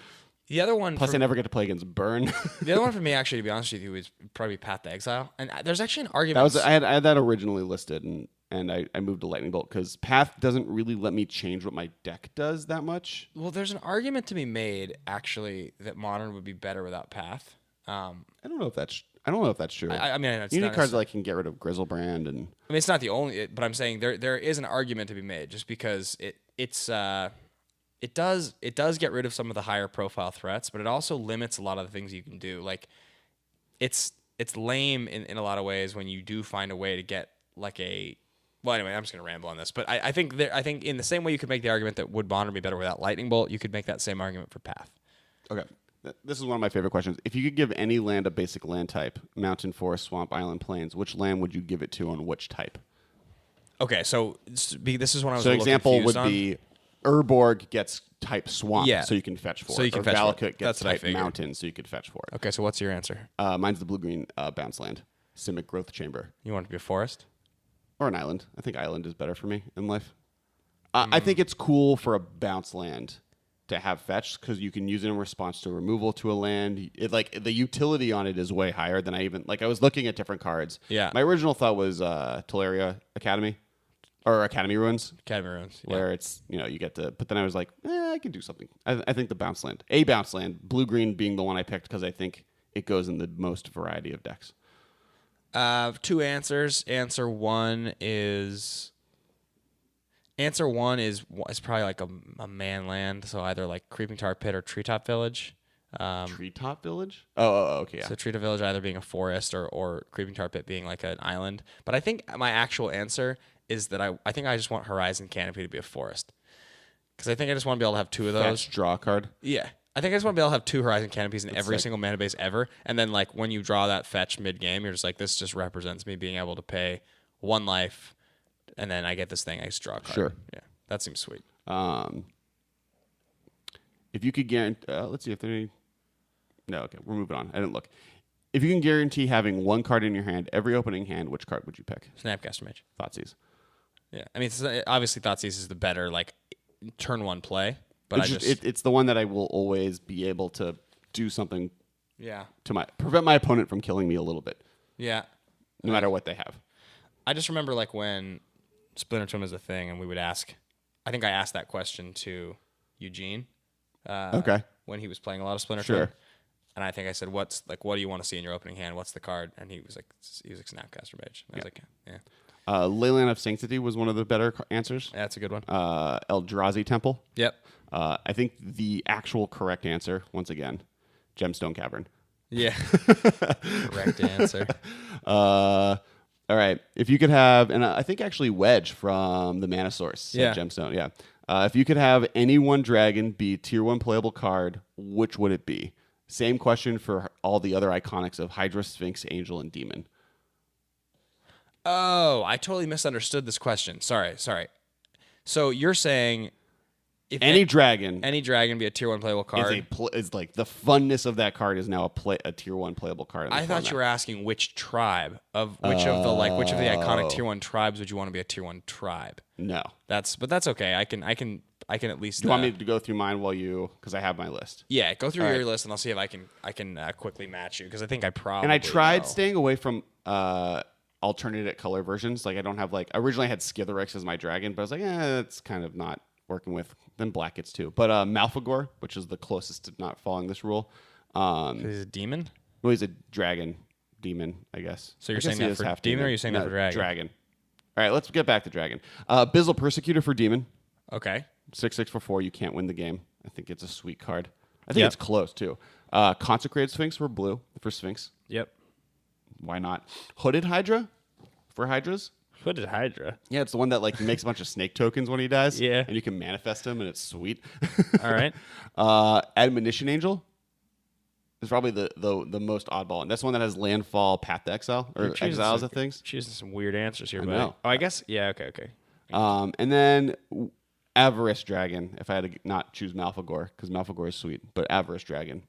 The other one... Plus, I never get to play against Burn. The other one for me, actually, to be honest with you, is probably Path to Exile. And there's actually an argument... I had that originally listed, and I moved to Lightning Bolt because Path doesn't really let me change what my deck does that much. Well, there's an argument to be made, actually, that Modern would be better without Path. I don't know if that's true. I mean, it's you need not cards that like can get rid of Grizzlebrand and... I mean, it's not the only... But I'm saying there is an argument to be made, just because it does get rid of some of the higher profile threats, but it also limits a lot of the things you can do. Like, it's lame in a lot of ways when you do find a way to get like a... Well, anyway, I'm just going to ramble on this, but I think in the same way you could make the argument that would Modern be better without Lightning Bolt, you could make that same argument for Path. Okay. This is one of my favorite questions. If you could give any land a basic land type, mountain, forest, swamp, island, plains, which land would you give it to on which type? Okay, so this is when I was So a little example confused would on. be Urborg gets type swamp, Yeah. so you can fetch for So it. you can or fetch for it. Valakut gets That's what I type figured. mountain, so you could fetch for it. Okay, so what's your answer? Mine's the blue-green bounce land, Simic Growth Chamber. You want it to be a forest? Or an island. I think island is better for me in life. I think it's cool for a bounce land to have fetch because you can use it in response to removal to a land. The utility on it is way higher than I was looking at different cards. Yeah. My original thought was Teleria Academy or Academy Ruins. Academy Ruins. Yeah. Where it's, you get to, but then I was like, I can do something. I think the bounce land, blue-green being the one I picked because I think it goes in the most variety of decks. Two answers. Answer one is probably like a man land, so either like Creeping Tar Pit or Treetop Village. Treetop Village? Oh, okay, yeah. So Treetop Village either being a forest or Creeping Tar Pit being like an island. But I think my actual answer is that I think I just want Horizon Canopy to be a forest. Because I think I just want to be able to have two of those. Fetch, draw a card? Yeah. I think I just want to be able to have two Horizon Canopies in every sick. single mana base ever. And then like when you draw that fetch mid-game, you're just like, this just represents me being able to pay one life, and then I get this thing, I just draw a card. Sure. Yeah. That seems sweet. If you could guarantee... let's see if there are any... No, okay, we're moving on. I didn't look. If you can guarantee having one card in your hand, every opening hand, which card would you pick? Snapcaster Mage. Thoughtseizes. Yeah. I mean, obviously Thoughtseizes is the better like turn one play, but It's the one that I will always be able to do something yeah. to prevent my opponent from killing me a little bit, Yeah. no matter what they have. I just remember like when Splinter Twin was a thing and we would ask I think I asked that question to Eugene. Okay. When he was playing a lot of Splinter Sure. Twin. And I think I said, what do you want to see in your opening hand? What's the card? And he was like Snapcaster Mage. And I was like, yeah. Leyland of Sanctity was one of the better answers. That's a good one. Eldrazi Temple. Yep. I think the actual correct answer, once again, Gemstone Cavern. Yeah. Correct answer. All right. If you could have, and I think actually Wedge from the Mana Source said Yeah. Gemstone. Yeah. If you could have any one dragon be tier 1 playable card, which would it be? Same question for all the other iconics of Hydra, Sphinx, Angel, and Demon. Oh, I totally misunderstood this question. Sorry. So you're saying if Any dragon any dragon be a tier 1 playable card? is like the funness of that card is now a tier 1 playable card. In the I thought format. you were asking which tribe of which of the iconic tier 1 tribes would you want to be a tier 1 tribe? No. That's okay. I can at least. Do you want me to go through mine because I have my list? Yeah, go through All your right. list and I'll see if I can quickly match you because I think I probably. And I tried know. staying away from alternate color versions. Like I don't have originally I had Skithiryx as my dragon, but I was like, it's kind of not working with. Then black gets two. But Malfagor, which is the closest to not following this rule. He's a demon. Well, he's a dragon demon, I guess. So you're I guess saying he that is for half demon, or you're saying that for dragon? Dragon. All right, let's get back to dragon. Bizzle Persecutor for demon. Okay. 6/6 for 4. You can't win the game. I think it's a sweet card. I think Yep. it's close too. Consecrated Sphinx for blue for Sphinx. Yep. Why not? Hooded Hydra for Hydras. Hooded Hydra. Yeah, it's the one that makes a bunch of snake tokens when he dies. Yeah. And you can manifest him, and it's sweet. All right. Admonition Angel is probably the most oddball, and that's one that has landfall, path to exile, or You're choosing exiles some- of things. Choosing some weird answers here, I buddy. know. Oh, I guess. Yeah. Okay. And then Avarice Dragon, if I had to not choose Malfagor, because Malfagor is sweet, but Avarice Dragon,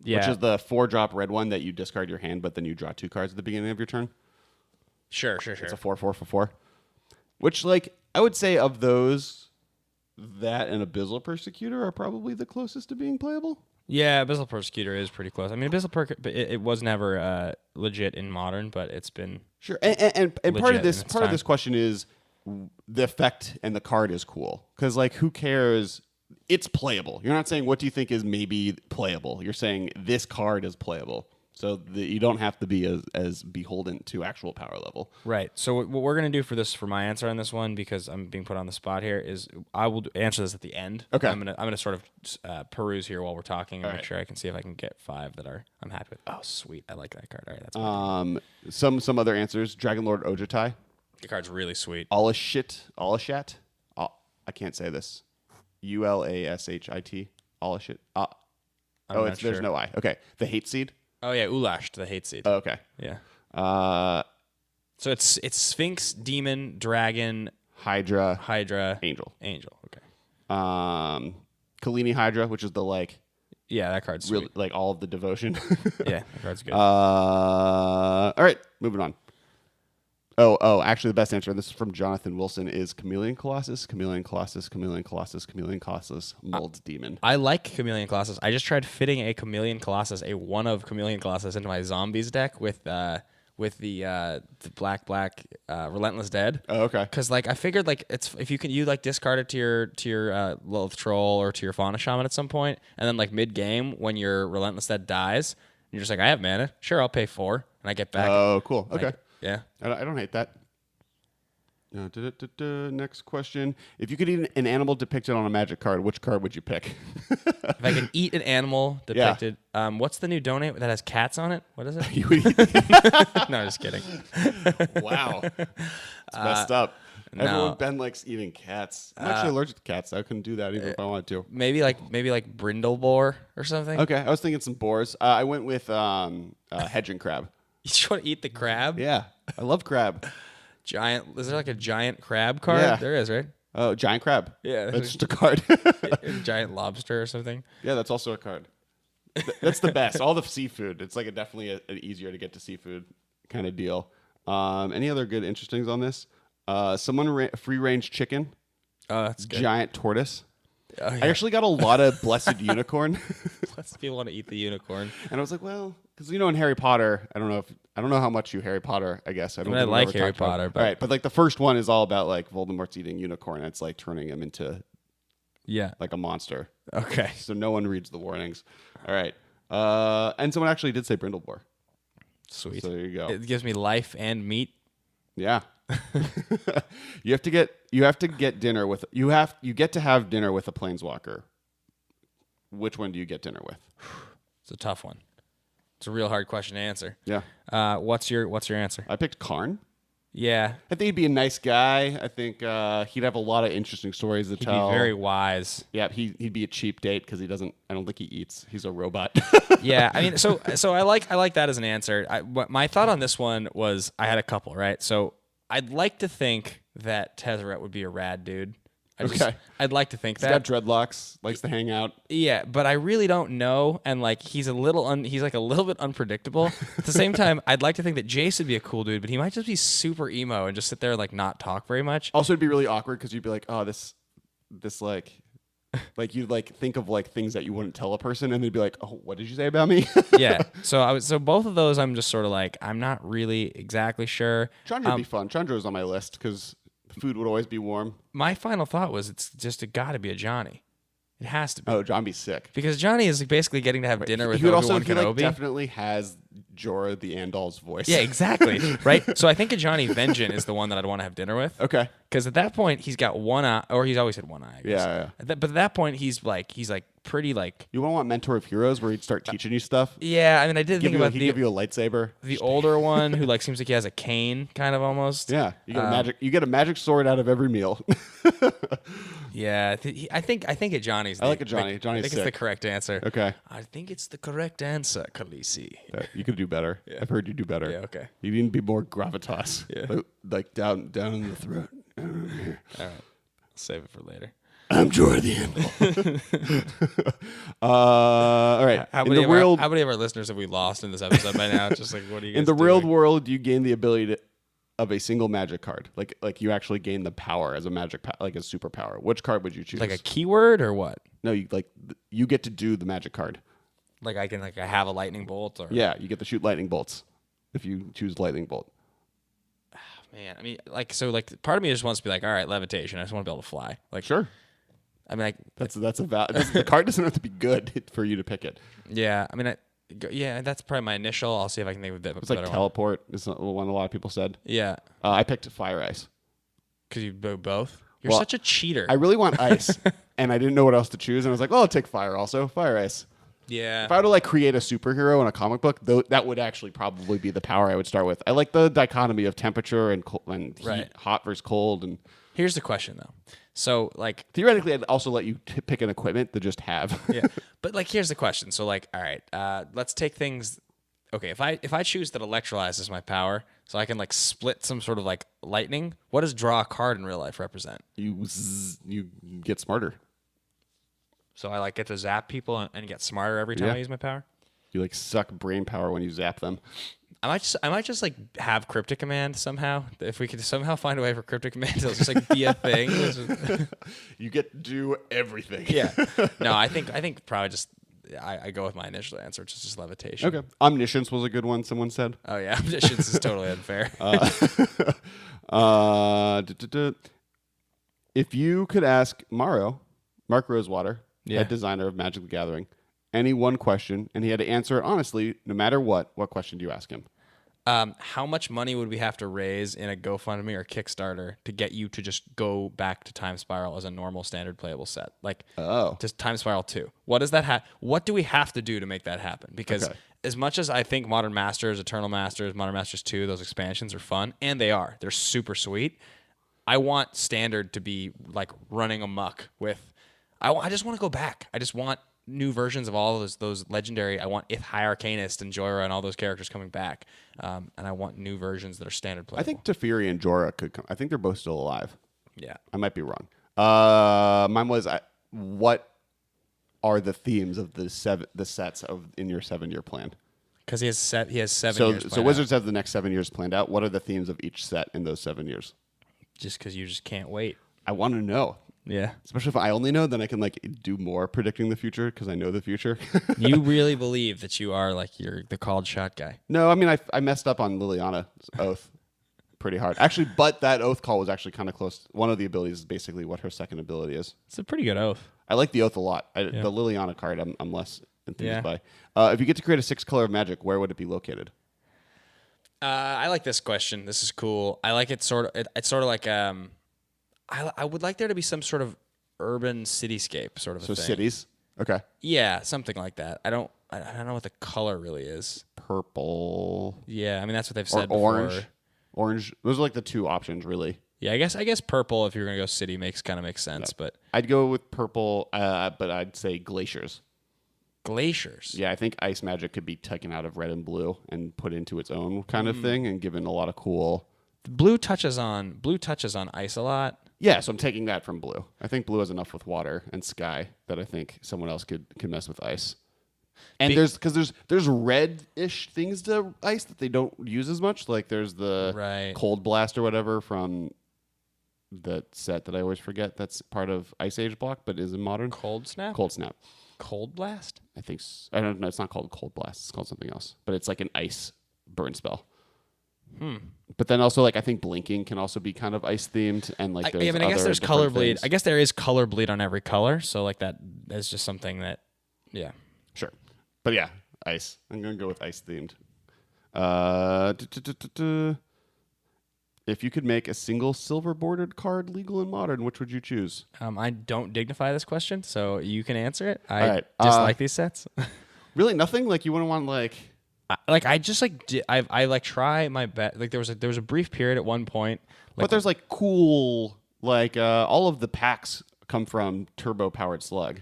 Yeah. which is the 4-drop red one that you discard your hand, but then you draw 2 cards at the beginning of your turn. Sure. It's a 4/4 for 4. Which, I would say of those, that and Abyssal Persecutor are probably the closest to being playable. Yeah, Abyssal Persecutor is pretty close. I mean, it was never legit in Modern, but it's been. Sure, and part Legit of this in its part of time. this question is the effect and the card is cool because who cares? It's playable. You're not saying what do you think is maybe playable. You're saying this card is playable. So you don't have to be as beholden to actual power level. Right. So what we're gonna do for my answer on this one, because I'm being put on the spot here, is I will answer this at the end. Okay. I'm gonna sort of peruse here while we're talking and All make right. sure I can see if I can get 5 that I'm happy with. Oh, sweet. I like that card. All right, that's my Some other answers: Dragonlord Ojutai, the card's really sweet. Alashat. I can't say this. Ulashit. Alashat. not there's sure. no I. Okay, the Hate Seed. Oh yeah, Ulashed, the hate seed. Oh, okay. Yeah. Uh, So it's Sphinx, Demon, Dragon, Hydra, Hydra, Angel. Okay. Kalini Hydra, which is the Yeah, that card's sweet. really all of the devotion. Yeah, that card's good. All right, moving on. Oh, actually, the best answer, this is from Jonathan Wilson, is Chameleon Colossus, Chameleon Colossus, Chameleon Colossus, Chameleon Colossus, Mold Demon. I like Chameleon Colossus. I just tried fitting a Chameleon Colossus, a one of Chameleon Colossus, into my zombies deck with the black Relentless Dead. Oh, okay. Because I figured it's if you discard it to your Lilith Troll or to your Fauna Shaman at some point, and then mid game when your Relentless Dead dies, you're just I have mana. Sure, I'll pay 4, and I get back. Oh, cool. Okay. Yeah. I don't hate that. Next question. If you could eat an animal depicted on a magic card, which card would you pick? If I can eat an animal depicted, what's the new donate that has cats on it? What is it? You would eat- No, just kidding. Wow. It's messed up. no. Everyone, Ben likes eating cats. I'm actually allergic to cats. I couldn't do that even if I wanted to. Maybe like Brindleboar or something. Okay, I was thinking some boars. I went with hedging crab. You just want to eat the crab? Yeah, I love crab. Giant. Is there a giant crab card? Yeah. There is, right? Oh, giant crab. Yeah. That's just a card. A giant lobster or something. Yeah, that's also a card. That's the best. All the seafood. It's definitely an easier to get to seafood kind of deal. Any other good interestings on this? Free range chicken. Oh, that's good. Giant tortoise. Oh, yeah. I actually got a lot of blessed unicorn. Lots of people want to eat the unicorn. And I was like, well, because in Harry Potter, I don't know if I don't know how much you Harry Potter. I guess I don't. I think we've like ever Harry talked about- Potter, but- all right, but like the first one is all about like Voldemort's eating unicorn. It's like turning him into Yeah. like a monster. Okay. So no one reads the warnings. All right. And someone actually did say Brindleborg. Sweet. So there you go. It gives me life and meat. Yeah. you have to get dinner with you get to have dinner with a planeswalker. Which one do you get dinner with? It's a tough one. It's a real hard question to answer. Yeah. What's your answer? I picked Karn. Yeah. I think he'd be a nice guy. I think he'd have a lot of interesting stories to He'd tell. be very wise. Yeah, he'd be a cheap date because he doesn't. I don't think he eats. He's a robot. Yeah, I mean, so I like that as an answer. My thought on this one was I had a couple, right? So I'd like to think that Tezzeret would be a rad dude. I'd like to think He's that. got dreadlocks. Likes to hang out. Yeah, but I really don't know, and like he's like a little bit unpredictable. At the same time, I'd like to think that Jace would be a cool dude, but he might just be super emo and just sit there and like not talk very much. Also, it'd be really awkward because you'd be like, oh, this like you'd like think of like things that you wouldn't tell a person, and they'd be like, oh, what did you say about me? Yeah, so both of those, I'm just sort of like I'm not really exactly sure. Chandra would be fun. Chandra was on my list because the food would always be warm. My final thought was it's got to be a Johnny. It has to be. Oh, John be sick. Because Johnny is basically getting to have dinner with He would Obi-Wan also he Kenobi. like, definitely has Jorah the Andal's voice. Yeah, exactly. Right? So I think a Johnny Vengeance is the one that I'd want to have dinner with. Okay. Because at that point, he's got one eye, or he's always had one eye, I guess. Yeah. But at that point, he's pretty like... You want Mentor of Heroes where he'd start teaching you stuff? Yeah, I mean, I did think about he'd give you a lightsaber. the older one who like seems like he has a cane, kind of almost. Yeah, you get a magic sword out of every meal. Yeah, I think a Johnny's. I like a Johnny. Johnny's I think sick. it's the correct answer. Okay. I think it's the correct answer, Khaleesi. You could do better. Yeah. I've heard you do better. Yeah, okay. You need to be more gravitas. Yeah. Like down in the throat. All right, save it for later. I'm Jorah the Andal. All right. How many of our listeners have we lost in this episode by now? Just like, what are you guys In the doing? real world, you gain the ability of a single magic card. Like you actually gain the power as a like a superpower. Which card would you choose? Like a keyword or what? No, you get to do the magic card. Like I have a lightning bolt or Yeah, you get to shoot lightning bolts if you choose lightning bolt. man. I mean, part of me just wants to be like, all right, levitation. I just want to be able to fly. Like, Sure. I mean, the card doesn't have to be good for you to pick it. yeah. I mean, that's probably my initial. I'll see if I can think of that. It's like teleport is one a lot of people said. Yeah, I picked fire ice. because you both. You're Well, such a cheater. I really want ice, and I didn't know what else to choose, and I was like, "Oh, I'll take fire also. Fire ice." yeah. If I were to like create a superhero in a comic book, that would actually probably be the power I would start with. I like the dichotomy of temperature and heat, Right. hot versus cold, and Here's the question though. So like, theoretically, I'd also let you pick an equipment to just have. yeah, but like, here's the question. So like, all right, let's take things. Okay, if I choose that electrolyze is my power, so I can like split some sort of like lightning. What does draw a card in real life represent? you get smarter. So I like get to zap people and get smarter every time Yeah. I use my power. You like suck brain power when you zap them. I might just like have Cryptic Command somehow. If we could somehow find a way for Cryptic Command to just like be a thing. You get to do everything. Yeah. No, I think probably just I go with my initial answer, which is just levitation. Okay. Omniscience was a good one. Someone said. Oh yeah, omniscience is totally unfair. If you could ask Mark Rosewater, Yeah. head designer of Magic the Gathering, any one question, and he had to answer it honestly, no matter what question do you ask him? How much money would we have to raise in a GoFundMe or Kickstarter to get you to just go back to Time Spiral as a normal standard playable set? Like, just Time Spiral 2. What does that what do we have to do to make that happen? Because as much as I think Modern Masters, Eternal Masters, Modern Masters 2, those expansions are fun, and they are. They're super sweet. I want standard to be like running amok with. I just want to go back. I just want new versions of all those legendary. I want Ith High Arcanist and Jorah and all those characters coming back, and I want new versions that are standard playable. I think Teferi and Jorah could come. I think they're both still alive. Yeah. I might be wrong. Mine was what are the themes of the sets in your 7-year plan? Because he has 7 years. So planned Wizards have the next 7 years planned out. What are the themes of each set in those 7 years? out. Just because you just can't wait. I want to know. Yeah. Especially if I only know, then I can like do more predicting the future because I know the future. You really believe that you are like you're the called shot guy. No, I mean I messed up on Liliana's oath pretty hard. Actually, but that oath call was actually kind of close. One of the abilities is basically what her second ability is. It's a pretty good oath. I like the oath a lot. The Liliana card I'm less enthused by. If you get to create a 6-color of magic, where would it be located? I like this question. This is cool. I like it it's sort of like I would like there to be some sort of urban cityscape sort of a thing. Cities. Okay. Yeah, something like that. I don't know what the color really is. Purple. Yeah, I mean that's what they've Or said orange. before. Orange. Those are like the two options, really. Yeah, I guess purple if you're gonna go city makes sense, but I'd go with purple, but I'd say glaciers. glaciers. Yeah, I think ice magic could be taken out of red and blue and put into its own kind of thing and given a lot of cool. Blue touches on ice a lot. Yeah, so I'm taking that from blue. I think blue has enough with water and sky that I think someone else could mess with ice. And there's red-ish things to ice that they don't use as much. Like there's the Cold Blast or whatever from that set that I always forget. That's part of Ice Age block, but is in modern. Cold snap. Cold blast. I think I don't know. It's not called Cold Blast. It's called something else. But it's like an ice burn spell. But then also, like, I think blinking can also be kind of ice themed, and like I guess there's color bleed. I guess there is color bleed on every color, so like that's just something that, yeah, sure. But yeah, ice. I'm gonna go with ice themed. If you could make a single silver bordered card legal in modern, which would you choose? I don't dignify this question, so you can answer it. All right. Just like these sets. Really, nothing. Like you wouldn't want like. I try my best. Like there was a brief period at one point. But there's like cool all of the packs come from turbo powered slug.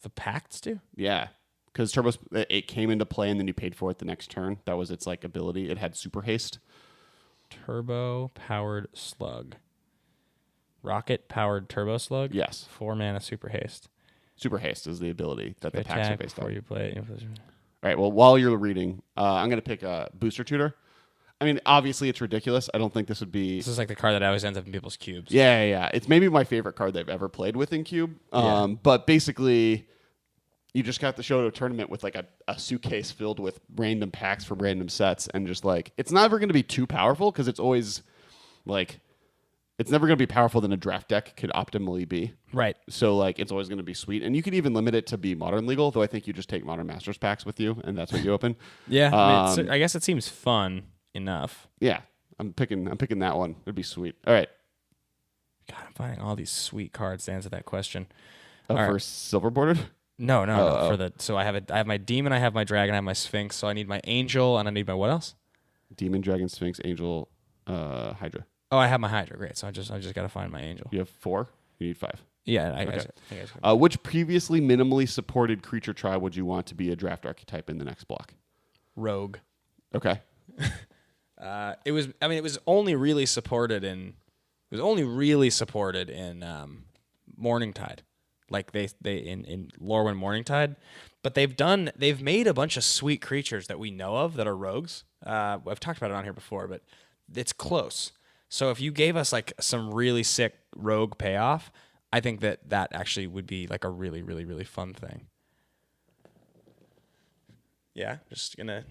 The pacts do? Yeah, because turbo it came into play and then you paid for it the next turn. That was its like ability. It had super haste. Turbo powered slug. Rocket powered turbo slug. Yes. 4 mana super haste. Super haste is the ability that the packs are based on. Before you play it. All right, well, while you're reading, I'm going to pick a Booster Tutor. I mean, obviously, it's ridiculous. I don't think this would be... This is like the card that always ends up in people's cubes. Yeah. It's maybe my favorite card they've ever played with in Cube. But basically, you just got to show to a tournament with like a suitcase filled with random packs from random sets. And just like, it's never going to be too powerful because it's always like... It's never going to be powerful than a draft deck could optimally be. Right. So, like, it's always going to be sweet. And you could even limit it to be modern legal, though I think you just take Modern Masters packs with you, and that's what you open. Yeah. I guess it seems fun enough. Yeah. I'm picking that one. It'd be sweet. All right. God, I'm finding all these sweet cards to answer that question. For silver bordered? No. So I have my demon, I have my dragon, I have my sphinx. So I need my angel, and I need my what else? Demon, dragon, sphinx, angel, hydra. Oh, I have my hydra. Great. So I just got to find my angel. You have 4? You need 5. Yeah. I think I which previously minimally supported creature tribe would you want to be a draft archetype in the next block? Rogue. Okay. It was only really supported in Morningtide. Like they in Lorwyn Morningtide, but they've made a bunch of sweet creatures that we know of that are rogues. I've talked about it on here before, but it's close. So if you gave us like some really sick rogue payoff, I think that actually would be like a really, really, really fun thing. Yeah, just gonna.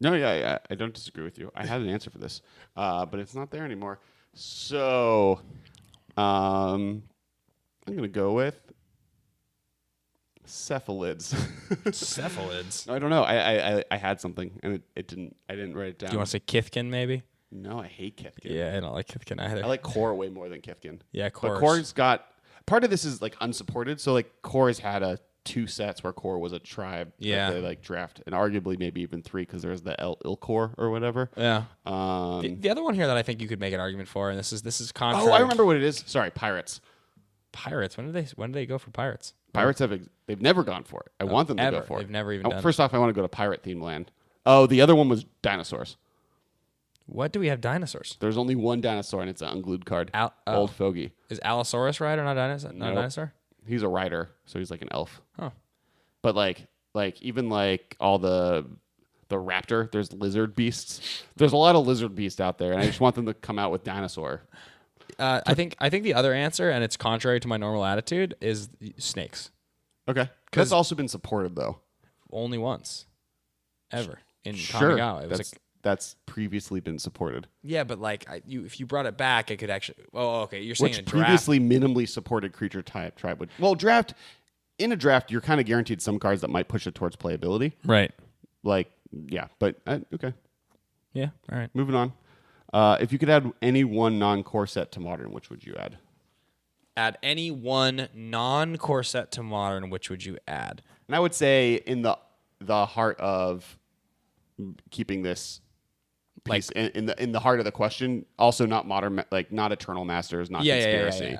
No, yeah, I don't disagree with you. I had an answer for this, but it's not there anymore. So, I'm gonna go with cephalids. Cephalids. No, I don't know. I had something and it didn't. I didn't write it down. Do you want to say Kithkin maybe? No, I hate Kithkin. Yeah, I don't like Kithkin either. I like Core way more than Kithkin. Yeah, Core. But Core's got part of this is like unsupported. So like Core's had 2 sets where Core was a tribe. Yeah. That they like draft, and arguably maybe even 3 because there's the Ilcore or whatever. Yeah. The other one here that I think you could make an argument for, and this is contrary. Oh, I remember what it is. Sorry, Pirates. Pirates. When did they go for Pirates? Pirates they've never gone for it. I want them to go for it. They've never even done it. First off, I want to go to pirate themed land. Oh, the other one was dinosaurs. What do we have dinosaurs? There's only one dinosaur, and it's an unglued card. Old Fogey. Is Allosaurus right or not dinosaur? Not a dinosaur? He's a rider, so he's like an elf. Huh. But like even like all the raptor, there's lizard beasts. There's a lot of lizard beasts out there, and I just want them to come out with dinosaur. I think the other answer, and it's contrary to my normal attitude, is snakes. Okay. That's also been supported though. Only once, ever in Sure. Kamigawa. It was That's that's previously been supported. yeah, but like if you brought it back, it could actually. Oh, okay. You're saying Which a draft. previously minimally supported creature type tribe would. Well, in a draft, you're kind of guaranteed some cards that might push it towards playability. Right. Like, yeah, but okay. Yeah. All right. Moving on. If you could add any one non-core set to Modern, which would you add? Add any one non-core set to Modern, which would you add? And I would say in the heart of keeping this piece in the heart of the question, also not Modern, like not Eternal Masters, not Conspiracy,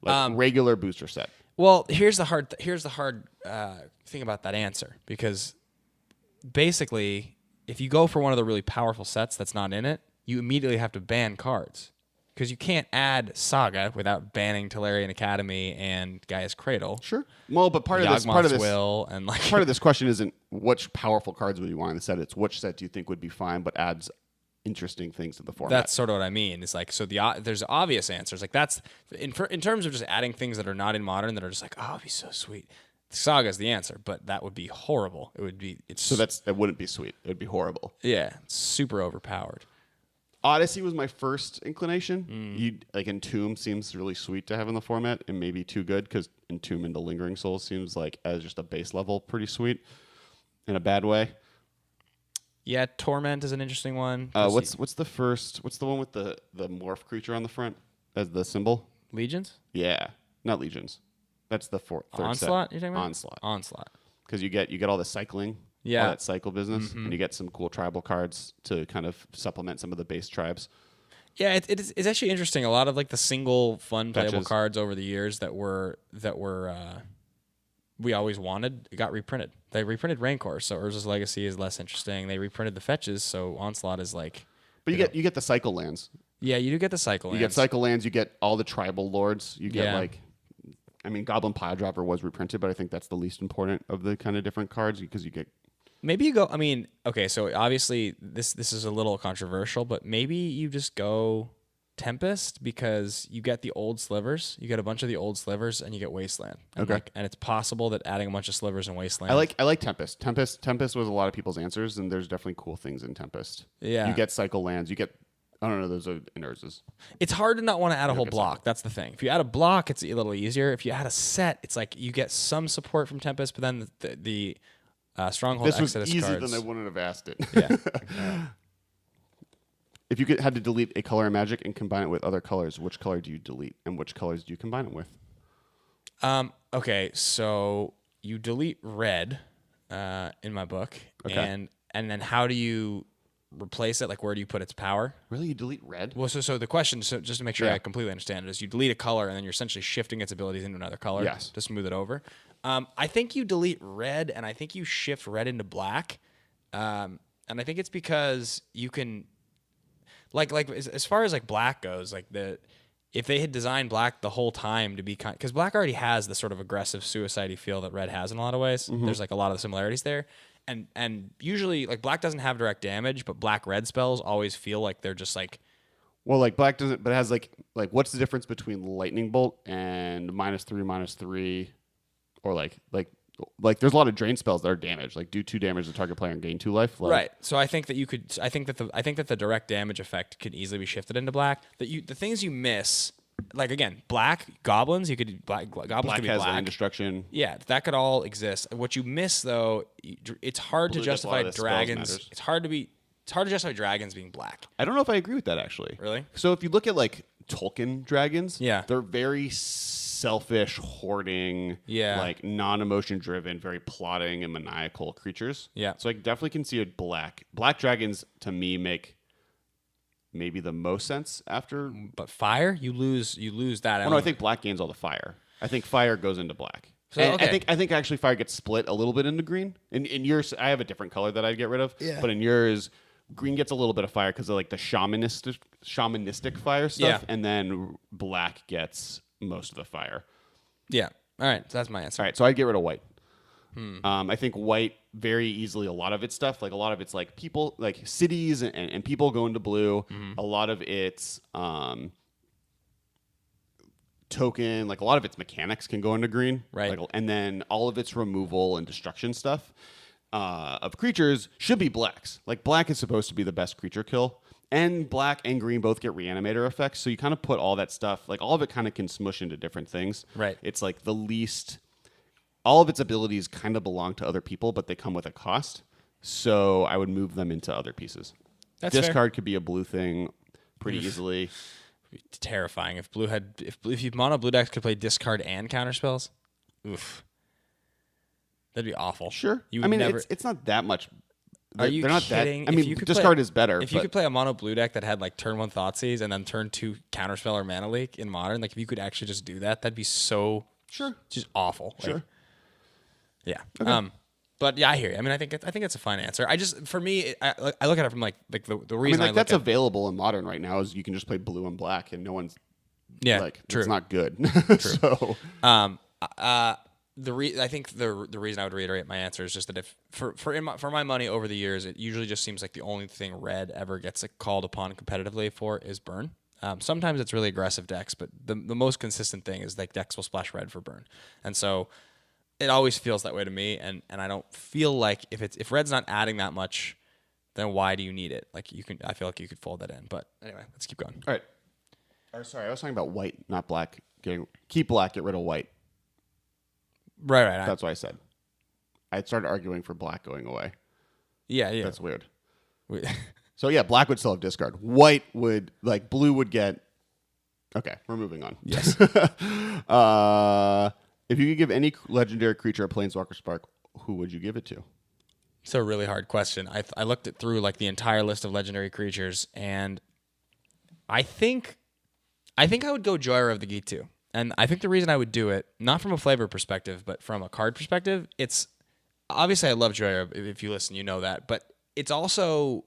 like regular booster set. Well, here's the hard thing about that answer, because basically, if you go for one of the really powerful sets that's not in it, you immediately have to ban cards, because you can't add Saga without banning Tolarian Academy and Gaia's Cradle. Sure. Well, but part of this Will and like part of this question isn't which powerful cards would you want in the set. It's which set do you think would be fine, but adds interesting things to the format. That's sort of what I mean. It's like, so there's obvious answers. Like that's in terms of just adding things that are not in Modern that are just like, oh, it'd be so sweet. Saga's the answer, but that would be horrible. It would be. That wouldn't be sweet. It would be horrible. Yeah, it's super overpowered. Odyssey was my first inclination. Entomb seems really sweet to have in the format, and maybe too good, because Entomb into Lingering Soul seems like as just a base level pretty sweet in a bad way. Yeah, Torment is an interesting one. What's the one with the morph creature on the front as the symbol? Legions? Yeah, not Legions. That's the third Onslaught, set. you're talking about? Onslaught. Because you get all the cycling, all that cycle business, and you get some cool tribal cards to kind of supplement some of the base tribes. Yeah, it's actually interesting. A lot of like the single fun playable Fetches. cards over the years that were we always wanted got reprinted. They reprinted Rancor, so Urza's Legacy is less interesting. They reprinted the fetches, so Onslaught is like. But you get the cycle lands. Yeah, you do get the cycle lands. You get cycle lands. You get all the tribal lords. You get Goblin Pile Dropper was reprinted, but I think that's the least important of the kind of different cards, because you get. Maybe you go. I mean, okay, so obviously this is a little controversial, but maybe you just go Tempest, because you get the old slivers. You get a bunch of the old slivers, and you get Wasteland. And Okay. and it's possible that adding a bunch of slivers in Wasteland. I like Tempest. Tempest was a lot of people's answers, and there's definitely cool things in Tempest. Yeah. You get cycle lands. You get. I don't know. Those are in Urza's. It's hard to not want to add a whole get block. cycle. That's the thing. If you add a block, it's a little easier. If you add a set, it's like you get some support from Tempest, but then the Stronghold This was Exodus easier cards. than I wouldn't have asked it. Yeah. If you had to delete a color in Magic and combine it with other colors, which color do you delete, and which colors do you combine it with? Okay, so you delete red in my book, Okay. and then how do you replace it? Like, where do you put its power? Really, you delete red? Well, so the question, so just to make sure Yeah. I completely understand it, is you delete a color and then you're essentially shifting its abilities into another color Yes. to smooth it over. I think you delete red, and I think you shift red into black, and I think it's because you can, like as far as like black goes, like if they had designed black the whole time to be because black already has the sort of aggressive suicide-y feel that red has in a lot of ways. There's like a lot of the similarities there. And usually, like, black doesn't have direct damage, but black-red spells always feel like they're just like. Well, like black doesn't, but it has like what's the difference between lightning bolt and -3/-3, or like there's a lot of drain spells that are damage, like do 2 damage to target player and gain 2 life. Like, Right. So I think that you could. I think that the direct damage effect could easily be shifted into black. The things you miss, like again, black goblins. You could goblins Black could be has black. indestruction. Yeah, that could all exist. What you miss though, it's hard to Blue does a lot justify of the spells dragons. matters. It's hard to justify dragons being black. I don't know if I agree with that actually. Really? So if you look at like Tolkien dragons, Yeah. they're very selfish, hoarding, Yeah. like non-emotion driven, very plotting and maniacal creatures. Yeah. So I definitely can see a black dragons to me make maybe the most sense after. But fire, you lose that. Oh no, I think black gains all the fire. I think fire goes into black. So, And okay. I think actually fire gets split a little bit into green. In yours, I have a different color that I'd get rid of. Yeah. But in yours, green gets a little bit of fire because of like the shamanistic fire stuff, Yeah. and then black gets most of the fire. Yeah. All right. So that's my answer. All right, so I'd get rid of white. I think white very easily. A lot of its stuff, like a lot of it's like people, like cities and people go into blue. A lot of it's token, like a lot of its mechanics can go into green. Right. Like, and then all of its removal and destruction stuff of creatures should be blacks. Like black is supposed to be the best creature kill. And black and green both get reanimator effects. So you kind of put all that stuff, like all of it kind of can smush into different things. Right. It's like the least, all of its abilities kind of belong to other people, but they come with a cost. So I would move them into other pieces. That's Discard could be a blue thing pretty easily. It's terrifying if blue had if you mono blue decks could play discard and counter spells. Oof. That'd be awful. Sure. You I would mean, never. it's not that much. Are you they're not kidding? that. I If mean, you could discard play- is better. If you could play a mono blue deck that had like turn 1 Thoughtseize and then turn 2 counterspell or mana leak in modern, like if you could actually just do that, that'd be so just awful. Like, Sure. yeah. But yeah, I hear you. I mean, I think it's a fine answer. I just for me, I look at it from like the I mean, reason like I look that's at available in modern right now is you can just play blue and black and no one's like true. it's not good. So I think the reason I would reiterate my answer is just that if for my money over the years, it usually just seems like the only thing red ever gets called upon competitively for is burn. Sometimes it's really aggressive decks, but the most consistent thing is like decks will splash red for burn, and so it always feels that way to me. And I don't feel like if red's not adding that much, then why do you need it? Like I feel like you could fold that in. But anyway, let's keep going. all right. Or sorry, I was talking about white, not black. Keep black, get rid of white. Right. That's what I said. I started arguing for black going away. Yeah. That's weird. So yeah, black would still have discard. White would, like, blue would get. Okay, we're moving on. Yes. If you could give any legendary creature a Planeswalker Spark, who would you give it to? It's a really hard question. I looked it through like the entire list of legendary creatures, and I think I would go Joyer of the Gitu. And I think the reason I would do it, not from a flavor perspective, but from a card perspective, it's obviously I love Joyer. If you listen, you know that. But it's also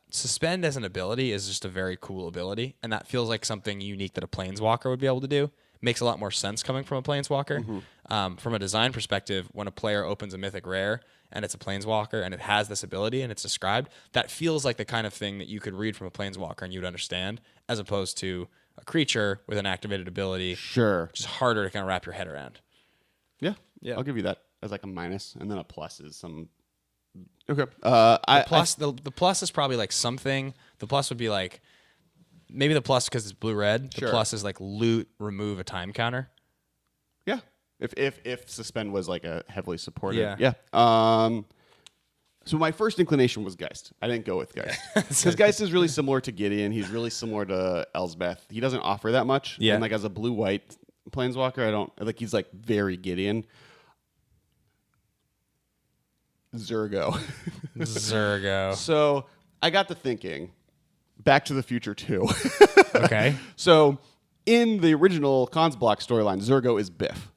suspend as an ability is just a very cool ability, and that feels like something unique that a Planeswalker would be able to do. Makes a lot more sense coming from a Planeswalker. Mm-hmm. From a design perspective, when a player opens a Mythic Rare and it's a Planeswalker and it has this ability and it's described, that feels like the kind of thing that you could read from a Planeswalker and you would understand, as opposed to a creature with an activated ability. Sure. Which is harder to kind of wrap your head around. Yeah. I'll give you that as like a minus, and then a plus is some. Okay. The plus is probably like something. The plus would be like maybe the plus because it's blue-red. The plus is like loot, remove a time counter. Yeah. If suspend was like a heavily supported. Yeah. So my first inclination was Geist. I didn't go with Geist because Geist is really similar to Gideon. He's really similar to Elsbeth. He doesn't offer that much. Yeah. And like as a blue-white Planeswalker, I don't like. He's like very Gideon. Zurgo. So I got to thinking, Back to the Future 2. Okay. So in the original Cons Block storyline, Zurgo is Biff.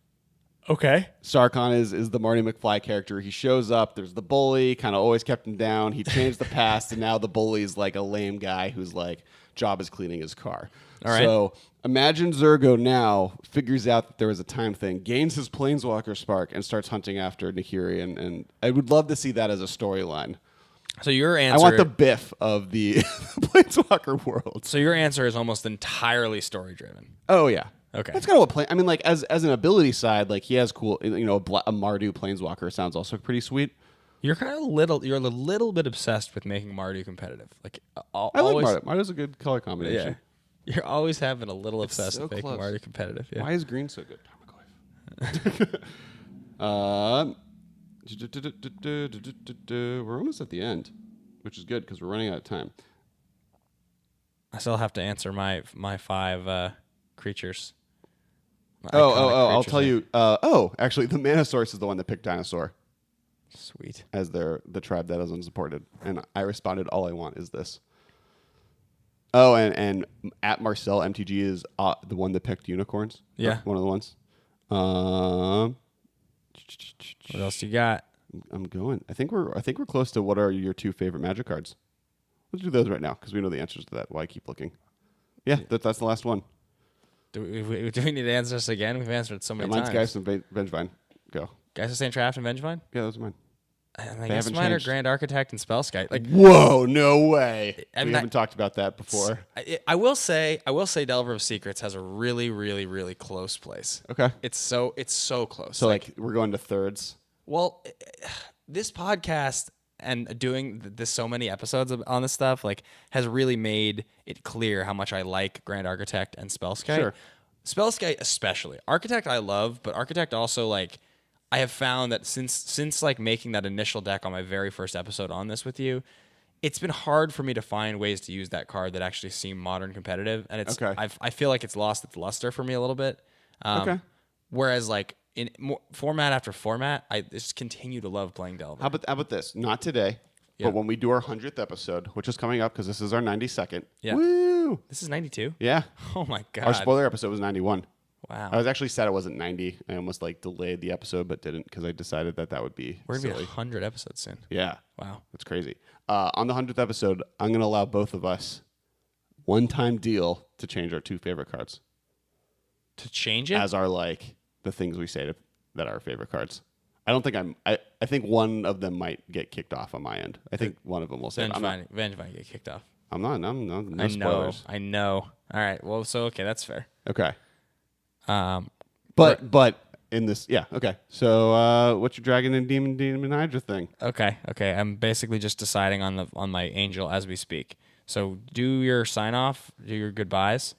Okay. Sarkhan is the Marty McFly character. He shows up. There's the bully, kind of always kept him down. He changed the past, and now the bully is like a lame guy who's like, job is cleaning his car. All right. So imagine Zurgo now figures out that there was a time thing, gains his Planeswalker Spark, and starts hunting after Nahiri. And I would love to see that as a storyline. So your answer... I want the Biff of the Planeswalker world. So your answer is almost entirely story-driven. Oh, yeah. Okay. That's kind of what I mean, like as an ability side, like he has cool, a Mardu Planeswalker sounds also pretty sweet. You're a little bit obsessed with making Mardu competitive. Like I always, like Mardu. Mardu's a good color combination. Yeah. You're always having a little obsessed so with making close. Mardu competitive. Yeah. Why is green so good? We're almost at the end, which is good because we're running out of time. I still have to answer my 5 creatures. I'll tell you. Actually, the Mana Source is the one that picked Dinosaur Sweet. as the tribe that is unsupported, and I responded, all I want is this. Oh, and at Marcel MTG is the one that picked unicorns. Yeah. One of the ones. What else you got? I'm going. I think we're close to what are your 2 favorite Magic cards. Let's do those right now because we know the answers to that. Why keep looking? Yeah, that's the last one. Do we need to answer this again? We've answered it so many Mine's times. Geist and Vengevine. Go. Geist of St. Traft and Vengevine? Yeah, those are mine. guess haven't mine are changed. Grand Architect and Spellskite. Like, Whoa, no way. I'm We not- haven't talked about that before. I will say Delver of Secrets has a really, really, really close place. Okay. It's so close. So like we're going to thirds. Well, this podcast and doing this so many episodes on this stuff like has really made it clear how much I like Grand Architect and Spellskite. Sure. Spellskite especially. Architect I love, but Architect also like I have found that since like making that initial deck on my very first episode on this with you, it's been hard for me to find ways to use that card that actually seem modern competitive, and it's Okay. I feel like it's lost its luster for me a little bit. Okay. Whereas like in format after format, I just continue to love playing Delver. How about this? Not today, Yeah. but when we do our 100th episode, which is coming up because this is our 92nd. Yeah. Woo! This is 92. Yeah. Oh my god. Our spoiler episode was 91. Wow. I was actually sad it wasn't 90. I almost like delayed the episode, but didn't because I decided that would be We're gonna be silly. 100 episodes soon. Yeah. Wow. That's crazy. On the 100th episode, I'm going to allow both of us one-time deal to change our two favorite cards To change it? as our like the things we say that are our favorite cards. I don't think I think one of them might get kicked off on my end. I think one of them will say Vengevine get kicked off. I'm not. No I spoilers. know. All right. Well, so okay, that's fair. Okay. Um, But in this, yeah. Okay. So what's your dragon and demon hydra thing? okay. I'm basically just deciding on my angel as we speak. So do your sign off. Do your goodbyes.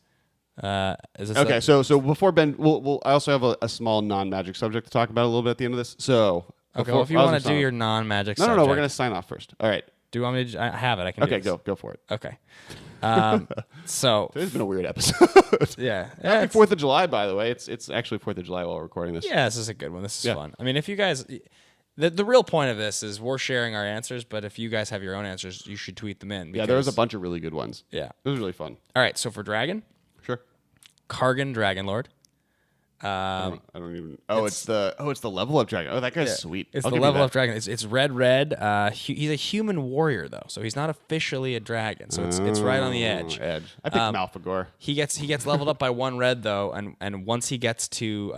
Is this Okay. So before Ben, I also have a small non-magic subject to talk about a little bit at the end of this. So Okay. Well, if you want to do your non-magic, no, subject, we're gonna sign off first. All right. Do you want me to? I have it. I can. Okay. do this. Go for it. Okay. So Today's been a weird episode. yeah. Happy 4th of July, by the way. It's actually 4th of July while we're recording this. Yeah, this is a good one. This is Yeah. fun. I mean, if you guys, the real point of this is we're sharing our answers, but if you guys have your own answers, you should tweet them in. Yeah, there was a because- bunch of really good ones. Yeah. It was really fun. All right. So for Dragon, Sure. Kargan Dragonlord. I don't even. It's the level up dragon. Oh, that guy's sweet. It's I'll the give you level that. up dragon. It's red. He's a human warrior though, so he's not officially a dragon. So it's right on the edge. I picked Malfagor. He gets leveled up by 1 red though, and once he gets to,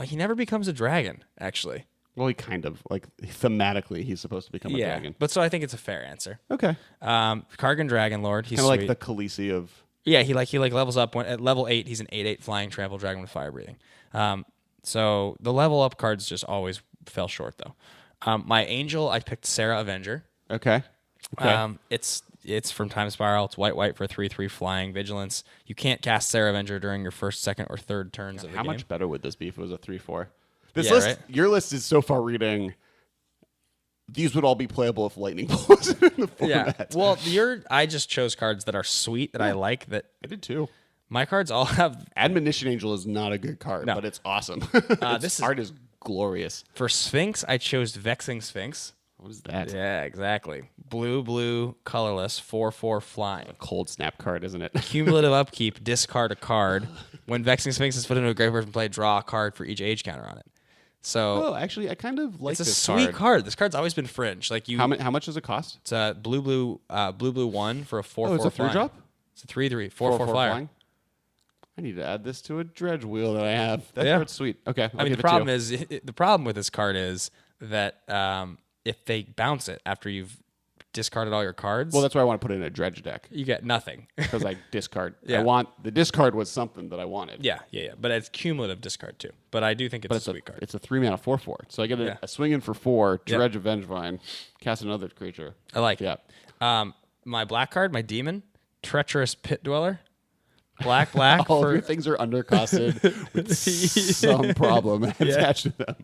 he never becomes a dragon actually. Well, he kind of like thematically he's supposed to become a Yeah, dragon. but so I think it's a fair answer. Okay. Kargan Dragonlord. He's Kind of sweet. like the Khaleesi of. Yeah, he levels up at level 8. He's an 8/8 flying trample dragon with fire breathing. So the level up cards just always fell short though. My angel, I picked Sarah Avenger. Okay. It's from Time Spiral. It's white for 3/3 flying vigilance. You can't cast Sarah Avenger during your first, second, or third turns of the How game. much better would this be if it was a 3/4? This Yeah, list, right? your list is so far reading. These would all be playable if Lightning Bolt wasn't in the format. Yeah. Well, I just chose cards that are sweet that I like. That I did too. my cards all have. Admonition Angel is not a good card, No. but it's awesome. This art is glorious. For Sphinx, I chose Vexing Sphinx. What is that? Yeah, exactly. Blue, colorless, 4/4 flying. Cold snap card, isn't it? Cumulative upkeep, discard a card. When Vexing Sphinx is put into a graveyard and play, draw a card for each age counter on it. So Oh, actually, I kind of like it's a this sweet card. card. This card's always been fringe. Like you, How much does it cost? it's a blue 1 for a 4/4. Oh, it's a flying. 3-drop? It's a 3/3 4/4 flyer. flying? I need to add this to a dredge wheel that I have. That Yeah. card's sweet. Okay, I mean, the problem is the problem with this card is that if they bounce it after you've discarded all your cards, well, that's why I want to put it in a dredge deck you get nothing. because I discard. Yeah. The discard was something that I wanted. yeah. But it's cumulative discard too. But I do think it's But a sweet card. It's a 3-mana 4/4. So I get Yeah. a swing in for 4, Yep. dredge a Vengevine, cast another creature. I like Yeah. it. My black card, my demon, treacherous pit dweller, black All for of your things are undercosted with some problem attached to them.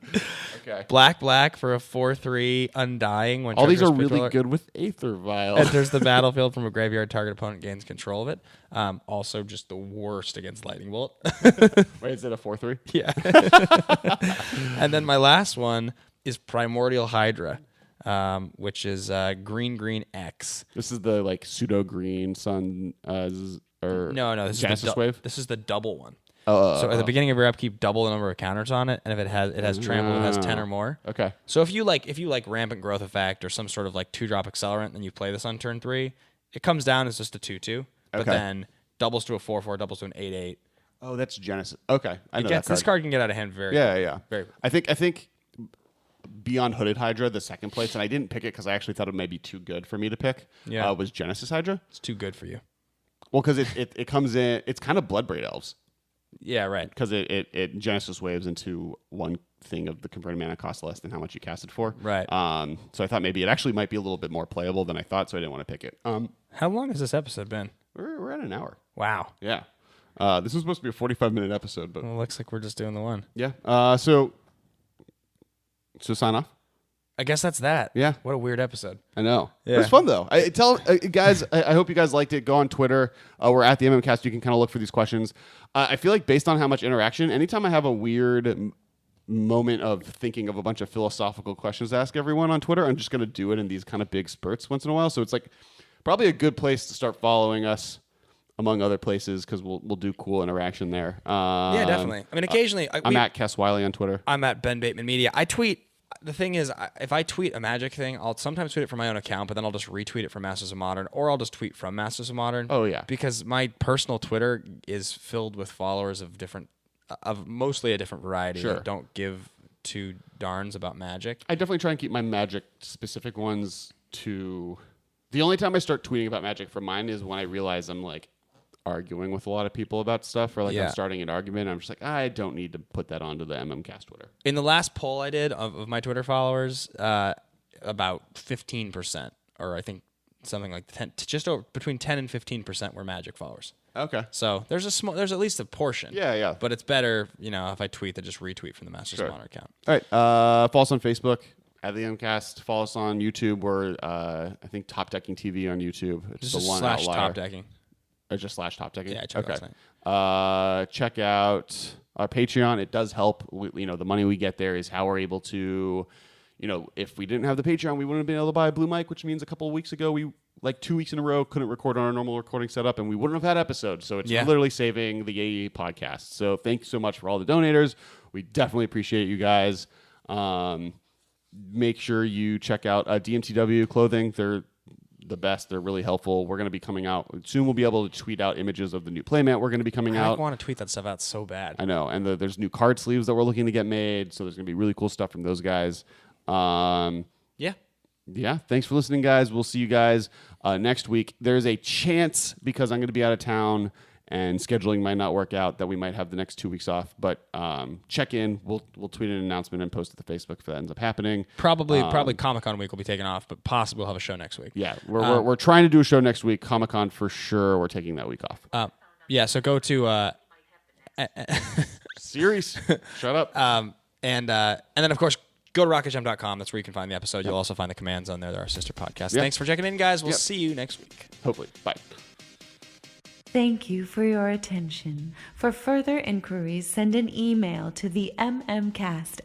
Okay. black for a 4/3 undying. When All these are treacherous pit really dweller good with Aether Vial. enters the battlefield from a graveyard, target opponent gains control of it. Also, just the worst against lightning bolt. Wait, is it a 4/3? Yeah. And then my last one is Primordial Hydra, which is green X. This is the like pseudo green sun or No, this Genesis is the wave. This is the double one. Oh, So at the beginning of your upkeep, double the number of counters on it, and if it has trample, it has 10 or more. Okay. So if you like rampant growth effect or some sort of like 2-drop accelerant, then you play this on turn 3, it comes down as just a 2/2, but Okay. then doubles to a 4/4, doubles to an 8/8. Oh, that's Genesis. Okay, I know that card. This card can get out of hand very Yeah, quickly. yeah. Very I think Beyond Hooded Hydra, the second place, and I didn't pick it because I actually thought it might be too good for me to pick. Yeah. Was Genesis Hydra. It's too good for you. Well, because it comes in, it's kind of Bloodbraid Elves. Yeah, right. Because it Genesis waves into one thing of the converted mana cost less than how much you cast it for. Right. So I thought maybe it actually might be a little bit more playable than I thought, so I didn't want to pick it. How long has this episode been? We're at an hour. Wow. Yeah. This was supposed to be a 45-minute episode, but Well, it looks like we're just doing the one. yeah. So sign off. I guess that's that. Yeah. What a weird episode. I know. Yeah. It was fun though. Guys, I hope you guys liked it. Go on Twitter. We're at the MMcast. You can kind of look for these questions. I feel like based on how much interaction, anytime I have a weird moment of thinking of a bunch of philosophical questions to ask everyone on Twitter, I'm just going to do it in these kind of big spurts once in a while. So it's like probably a good place to start following us among other places because we'll do cool interaction there. Yeah, definitely. I mean, occasionally... I'm at Kess Wiley on Twitter. I'm at Ben Bateman Media. I tweet... The thing is, if I tweet a Magic thing, I'll sometimes tweet it from my own account, but then I'll just retweet it from Masters of Modern, or I'll just tweet from Masters of Modern. Oh, yeah. Because my personal Twitter is filled with followers of mostly a different variety Sure. that don't give two darns about Magic. I definitely try and keep my Magic specific ones to... The only time I start tweeting about Magic from mine is when I realize I'm like arguing with a lot of people about stuff, or like Yeah. I'm starting an argument. I'm just like, I don't need to put that onto the MMcast Twitter. In the last poll I did of my Twitter followers, about 15%, or I think something like 10, just over between 10 and 15% were Magic followers. Okay. So there's at least a portion. Yeah, yeah. But it's better, if I tweet than just retweet from the Masters of Modern account. All right. Follow us on Facebook at the MCast. Follow us on YouTube. We're I think Top Decking TV on YouTube. It's Just the one / outlier. top decking. Or just / Top Decking. Yeah, I checked okay. last night. Check out our Patreon. It does help. The money we get there is how we're able to, if we didn't have the Patreon, we wouldn't have been able to buy a Blue Mic, which means a couple of weeks ago we 2 weeks in a row couldn't record on our normal recording setup, and we wouldn't have had episodes. So it's literally saving the AE podcast. So thank you so much for all the donators. We definitely appreciate you guys. Make sure you check out DMTW clothing. They're the best. They're really helpful. We're going to be coming out soon. We'll be able to tweet out images of the new playmat we're going to be coming out. I want to tweet that stuff out so bad. I know. And there's new card sleeves that we're looking to get made. So there's going to be really cool stuff from those guys. Yeah. Thanks for listening, guys. We'll see you guys next week. There's a chance, because I'm going to be out of town and scheduling might not work out, that we might have the next 2 weeks off. But check in. We'll tweet an announcement and post it to Facebook if that ends up happening. Probably Comic-Con week will be taken off, but possibly we'll have a show next week. Yeah, we're trying to do a show next week. Comic-Con for sure. We're taking that week off. So go to Series. Shut up. and then of course go to rocketjump.com. That's where you can find the episode. You'll also find the commands on there. They're our sister podcast. Yep. Thanks for checking in, guys. We'll see you next week. Hopefully. Bye. Thank you for your attention. For further inquiries, send an email to theMMcast